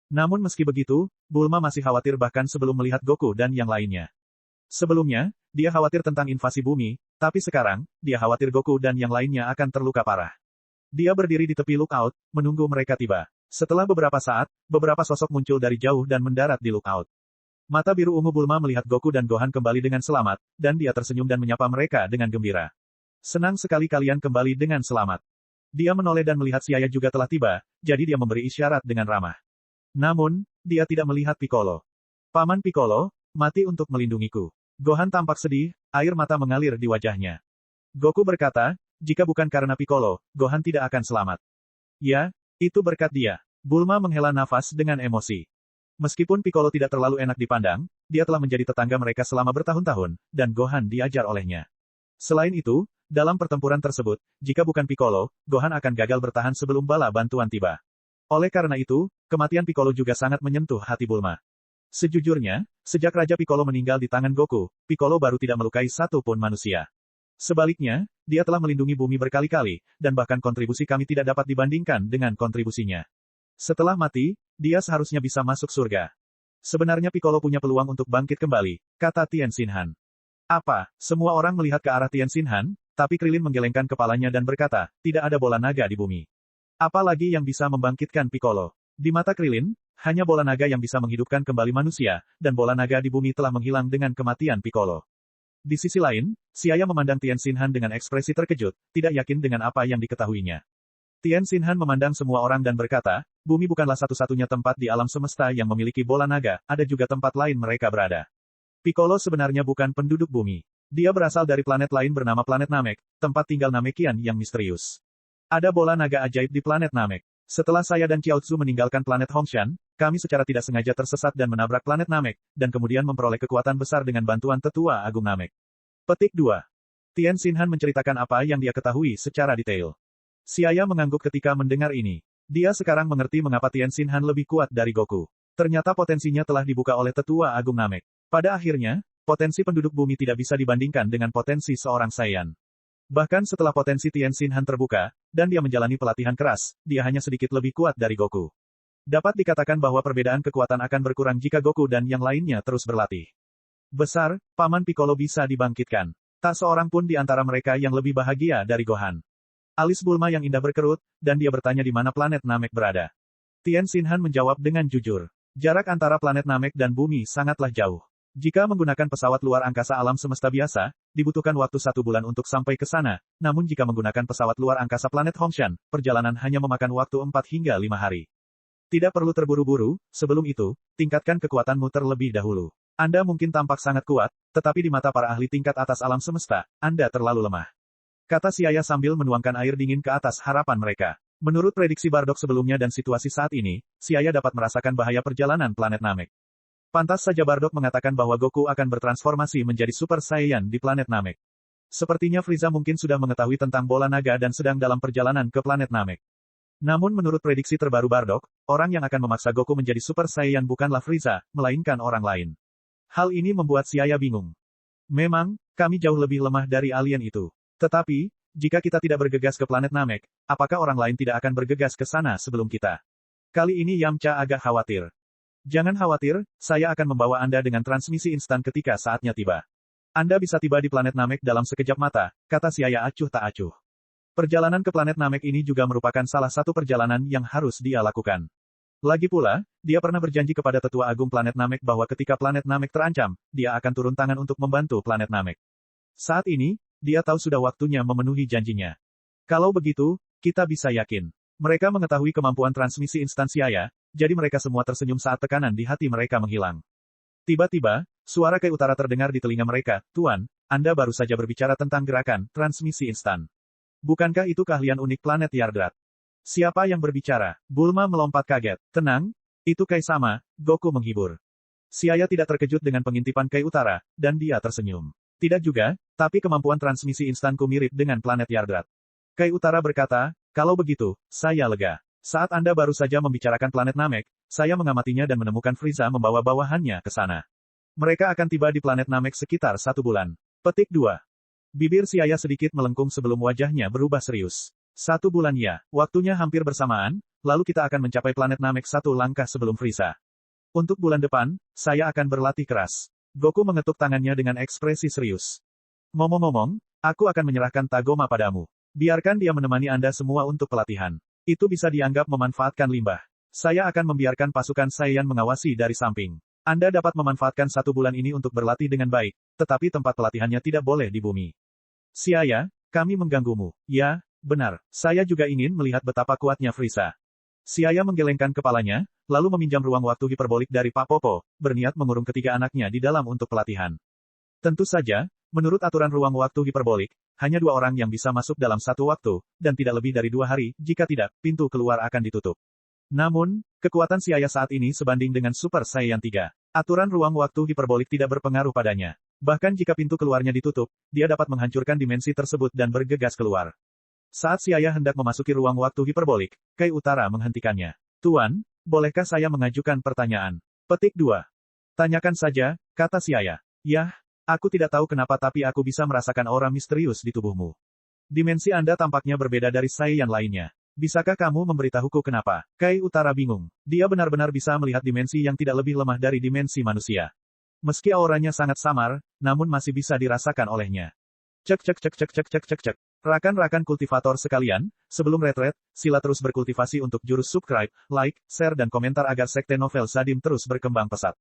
Namun meski begitu, Bulma masih khawatir bahkan sebelum melihat Goku dan yang lainnya. Sebelumnya, dia khawatir tentang invasi bumi, tapi sekarang, dia khawatir Goku dan yang lainnya akan terluka parah. Dia berdiri di tepi lookout, menunggu mereka tiba. Setelah beberapa saat, beberapa sosok muncul dari jauh dan mendarat di lookout. Mata biru ungu Bulma melihat Goku dan Gohan kembali dengan selamat, dan dia tersenyum dan menyapa mereka dengan gembira. Senang sekali kalian kembali dengan selamat. Dia menoleh dan melihat si Ayah juga telah tiba, jadi dia memberi isyarat dengan ramah. Namun, dia tidak melihat Piccolo. Paman Piccolo, mati untuk melindungiku. Gohan tampak sedih, air mata mengalir di wajahnya. Goku berkata, jika bukan karena Piccolo, Gohan tidak akan selamat. Ya, itu berkat dia. Bulma menghela nafas dengan emosi. Meskipun Piccolo tidak terlalu enak dipandang, dia telah menjadi tetangga mereka selama bertahun-tahun, dan Gohan diajar olehnya. Selain itu, dalam pertempuran tersebut, jika bukan Piccolo, Gohan akan gagal bertahan sebelum bala bantuan tiba. Oleh karena itu, kematian Piccolo juga sangat menyentuh hati Bulma. Sejujurnya, sejak Raja Piccolo meninggal di tangan Goku, Piccolo baru tidak melukai satu pun manusia. Sebaliknya, dia telah melindungi bumi berkali-kali, dan bahkan kontribusi kami tidak dapat dibandingkan dengan kontribusinya. Setelah mati, dia seharusnya bisa masuk surga. Sebenarnya Piccolo punya peluang untuk bangkit kembali, kata Tien Xinhan. Apa? Semua orang melihat ke arah Tien Xinhan, tapi Krilin menggelengkan kepalanya dan berkata, tidak ada bola naga di bumi. Apalagi yang bisa membangkitkan Piccolo? Di mata Krilin, hanya bola naga yang bisa menghidupkan kembali manusia, dan bola naga di bumi telah menghilang dengan kematian Piccolo. Di sisi lain, Siaya memandang Tien Xinhan dengan ekspresi terkejut, tidak yakin dengan apa yang diketahuinya. Tien Xinhan memandang semua orang dan berkata, bumi bukanlah satu-satunya tempat di alam semesta yang memiliki bola naga, ada juga tempat lain mereka berada. Piccolo sebenarnya bukan penduduk bumi. Dia berasal dari planet lain bernama planet Namek, tempat tinggal Namekian yang misterius. Ada bola naga ajaib di planet Namek. Setelah saya dan Chiaotzu meninggalkan planet Hongshan, kami secara tidak sengaja tersesat dan menabrak planet Namek, dan kemudian memperoleh kekuatan besar dengan bantuan Tetua Agung Namek. Petik 2. Tien Xinhan menceritakan apa yang dia ketahui secara detail. Siaya mengangguk ketika mendengar ini. Dia sekarang mengerti mengapa Tien Xinhan lebih kuat dari Goku. Ternyata potensinya telah dibuka oleh Tetua Agung Namek. Pada akhirnya, potensi penduduk bumi tidak bisa dibandingkan dengan potensi seorang Saiyan. Bahkan setelah potensi Tien Xinhan terbuka, dan dia menjalani pelatihan keras, dia hanya sedikit lebih kuat dari Goku. Dapat dikatakan bahwa perbedaan kekuatan akan berkurang jika Goku dan yang lainnya terus berlatih. Besar, Paman Piccolo bisa dibangkitkan. Tak seorang pun di antara mereka yang lebih bahagia dari Gohan. Alis Bulma yang indah berkerut, dan dia bertanya di mana planet Namek berada. Tien Xinhan menjawab dengan jujur. Jarak antara planet Namek dan bumi sangatlah jauh. Jika menggunakan pesawat luar angkasa alam semesta biasa, dibutuhkan waktu 1 bulan untuk sampai ke sana, namun jika menggunakan pesawat luar angkasa planet Hongshan, perjalanan hanya memakan waktu 4 hingga 5 hari. Tidak perlu terburu-buru, sebelum itu, tingkatkan kekuatanmu terlebih dahulu. Anda mungkin tampak sangat kuat, tetapi di mata para ahli tingkat atas alam semesta, Anda terlalu lemah. Kata Siaya sambil menuangkan air dingin ke atas harapan mereka. Menurut prediksi Bardock sebelumnya dan situasi saat ini, Siaya dapat merasakan bahaya perjalanan planet Namek. Pantas saja Bardock mengatakan bahwa Goku akan bertransformasi menjadi Super Saiyan di planet Namek. Sepertinya Frieza mungkin sudah mengetahui tentang bola naga dan sedang dalam perjalanan ke planet Namek. Namun menurut prediksi terbaru Bardock, orang yang akan memaksa Goku menjadi Super Saiyan bukanlah Frieza, melainkan orang lain. Hal ini membuat Siaya bingung. Memang, kami jauh lebih lemah dari alien itu. Tetapi, jika kita tidak bergegas ke planet Namek, apakah orang lain tidak akan bergegas ke sana sebelum kita? Kali ini Yamcha agak khawatir. Jangan khawatir, saya akan membawa Anda dengan transmisi instan ketika saatnya tiba. Anda bisa tiba di planet Namek dalam sekejap mata, kata Siaya acuh tak acuh. Perjalanan ke planet Namek ini juga merupakan salah satu perjalanan yang harus dia lakukan. Lagi pula, dia pernah berjanji kepada Tetua Agung planet Namek bahwa ketika planet Namek terancam, dia akan turun tangan untuk membantu planet Namek. Saat ini, dia tahu sudah waktunya memenuhi janjinya. Kalau begitu, kita bisa yakin. Mereka mengetahui kemampuan transmisi instan Siaya, jadi mereka semua tersenyum saat tekanan di hati mereka menghilang. Tiba-tiba, suara Kai Utara terdengar di telinga mereka, Tuan, Anda baru saja berbicara tentang gerakan transmisi instan. Bukankah itu keahlian unik planet Yardrat? Siapa yang berbicara? Bulma melompat kaget. Tenang, itu Kai sama, Goku menghibur. Siaya tidak terkejut dengan pengintipan Kai Utara, dan dia tersenyum. Tidak juga, tapi kemampuan transmisi instanku mirip dengan planet Yardrat. Kai Utara berkata, kalau begitu, saya lega. Saat Anda baru saja membicarakan planet Namek, saya mengamatinya dan menemukan Frieza membawa bawahannya ke sana. Mereka akan tiba di planet Namek sekitar 1 bulan. Petik 2. Bibir Siaya sedikit melengkung sebelum wajahnya berubah serius. 1 bulan ya, waktunya hampir bersamaan, lalu kita akan mencapai planet Namek 1 langkah sebelum Frieza. Untuk bulan depan, saya akan berlatih keras. Goku mengetuk tangannya dengan ekspresi serius. Ngomong-ngomong, aku akan menyerahkan Tagoma padamu. Biarkan dia menemani Anda semua untuk pelatihan. Itu bisa dianggap memanfaatkan limbah. Saya akan membiarkan pasukan Saiyan mengawasi dari samping. Anda dapat memanfaatkan 1 bulan ini untuk berlatih dengan baik, tetapi tempat pelatihannya tidak boleh di bumi. Siaya, kami mengganggumu. Ya, benar. Saya juga ingin melihat betapa kuatnya Frieza. Siaya menggelengkan kepalanya, lalu meminjam ruang waktu hiperbolik dari Pak Popo, berniat mengurung ketiga anaknya di dalam untuk pelatihan. Tentu saja, menurut aturan ruang waktu hiperbolik, hanya 2 orang yang bisa masuk dalam satu waktu, dan tidak lebih dari 2 hari, jika tidak, pintu keluar akan ditutup. Namun, kekuatan si ayah saat ini sebanding dengan Super Saiyan 3. Aturan ruang waktu hiperbolik tidak berpengaruh padanya. Bahkan jika pintu keluarnya ditutup, dia dapat menghancurkan dimensi tersebut dan bergegas keluar. Saat si ayah hendak memasuki ruang waktu hiperbolik, Kai Utara menghentikannya. Tuan, bolehkah saya mengajukan pertanyaan? Petik 2. Tanyakan saja, kata si ayah. Yah, aku tidak tahu kenapa tapi aku bisa merasakan aura misterius di tubuhmu. Dimensi Anda tampaknya berbeda dari Saiyan lainnya. Bisakah kamu memberitahuku kenapa? Kai Utara bingung. Dia benar-benar bisa melihat dimensi yang tidak lebih lemah dari dimensi manusia. Meski auranya sangat samar, namun masih bisa dirasakan olehnya. Cek cek cek cek cek cek cek cek. Rakan-rakan kultivator sekalian, sebelum retret, sila terus berkultivasi untuk jurus subscribe, like, share dan komentar agar sekte novel Sadim terus berkembang pesat.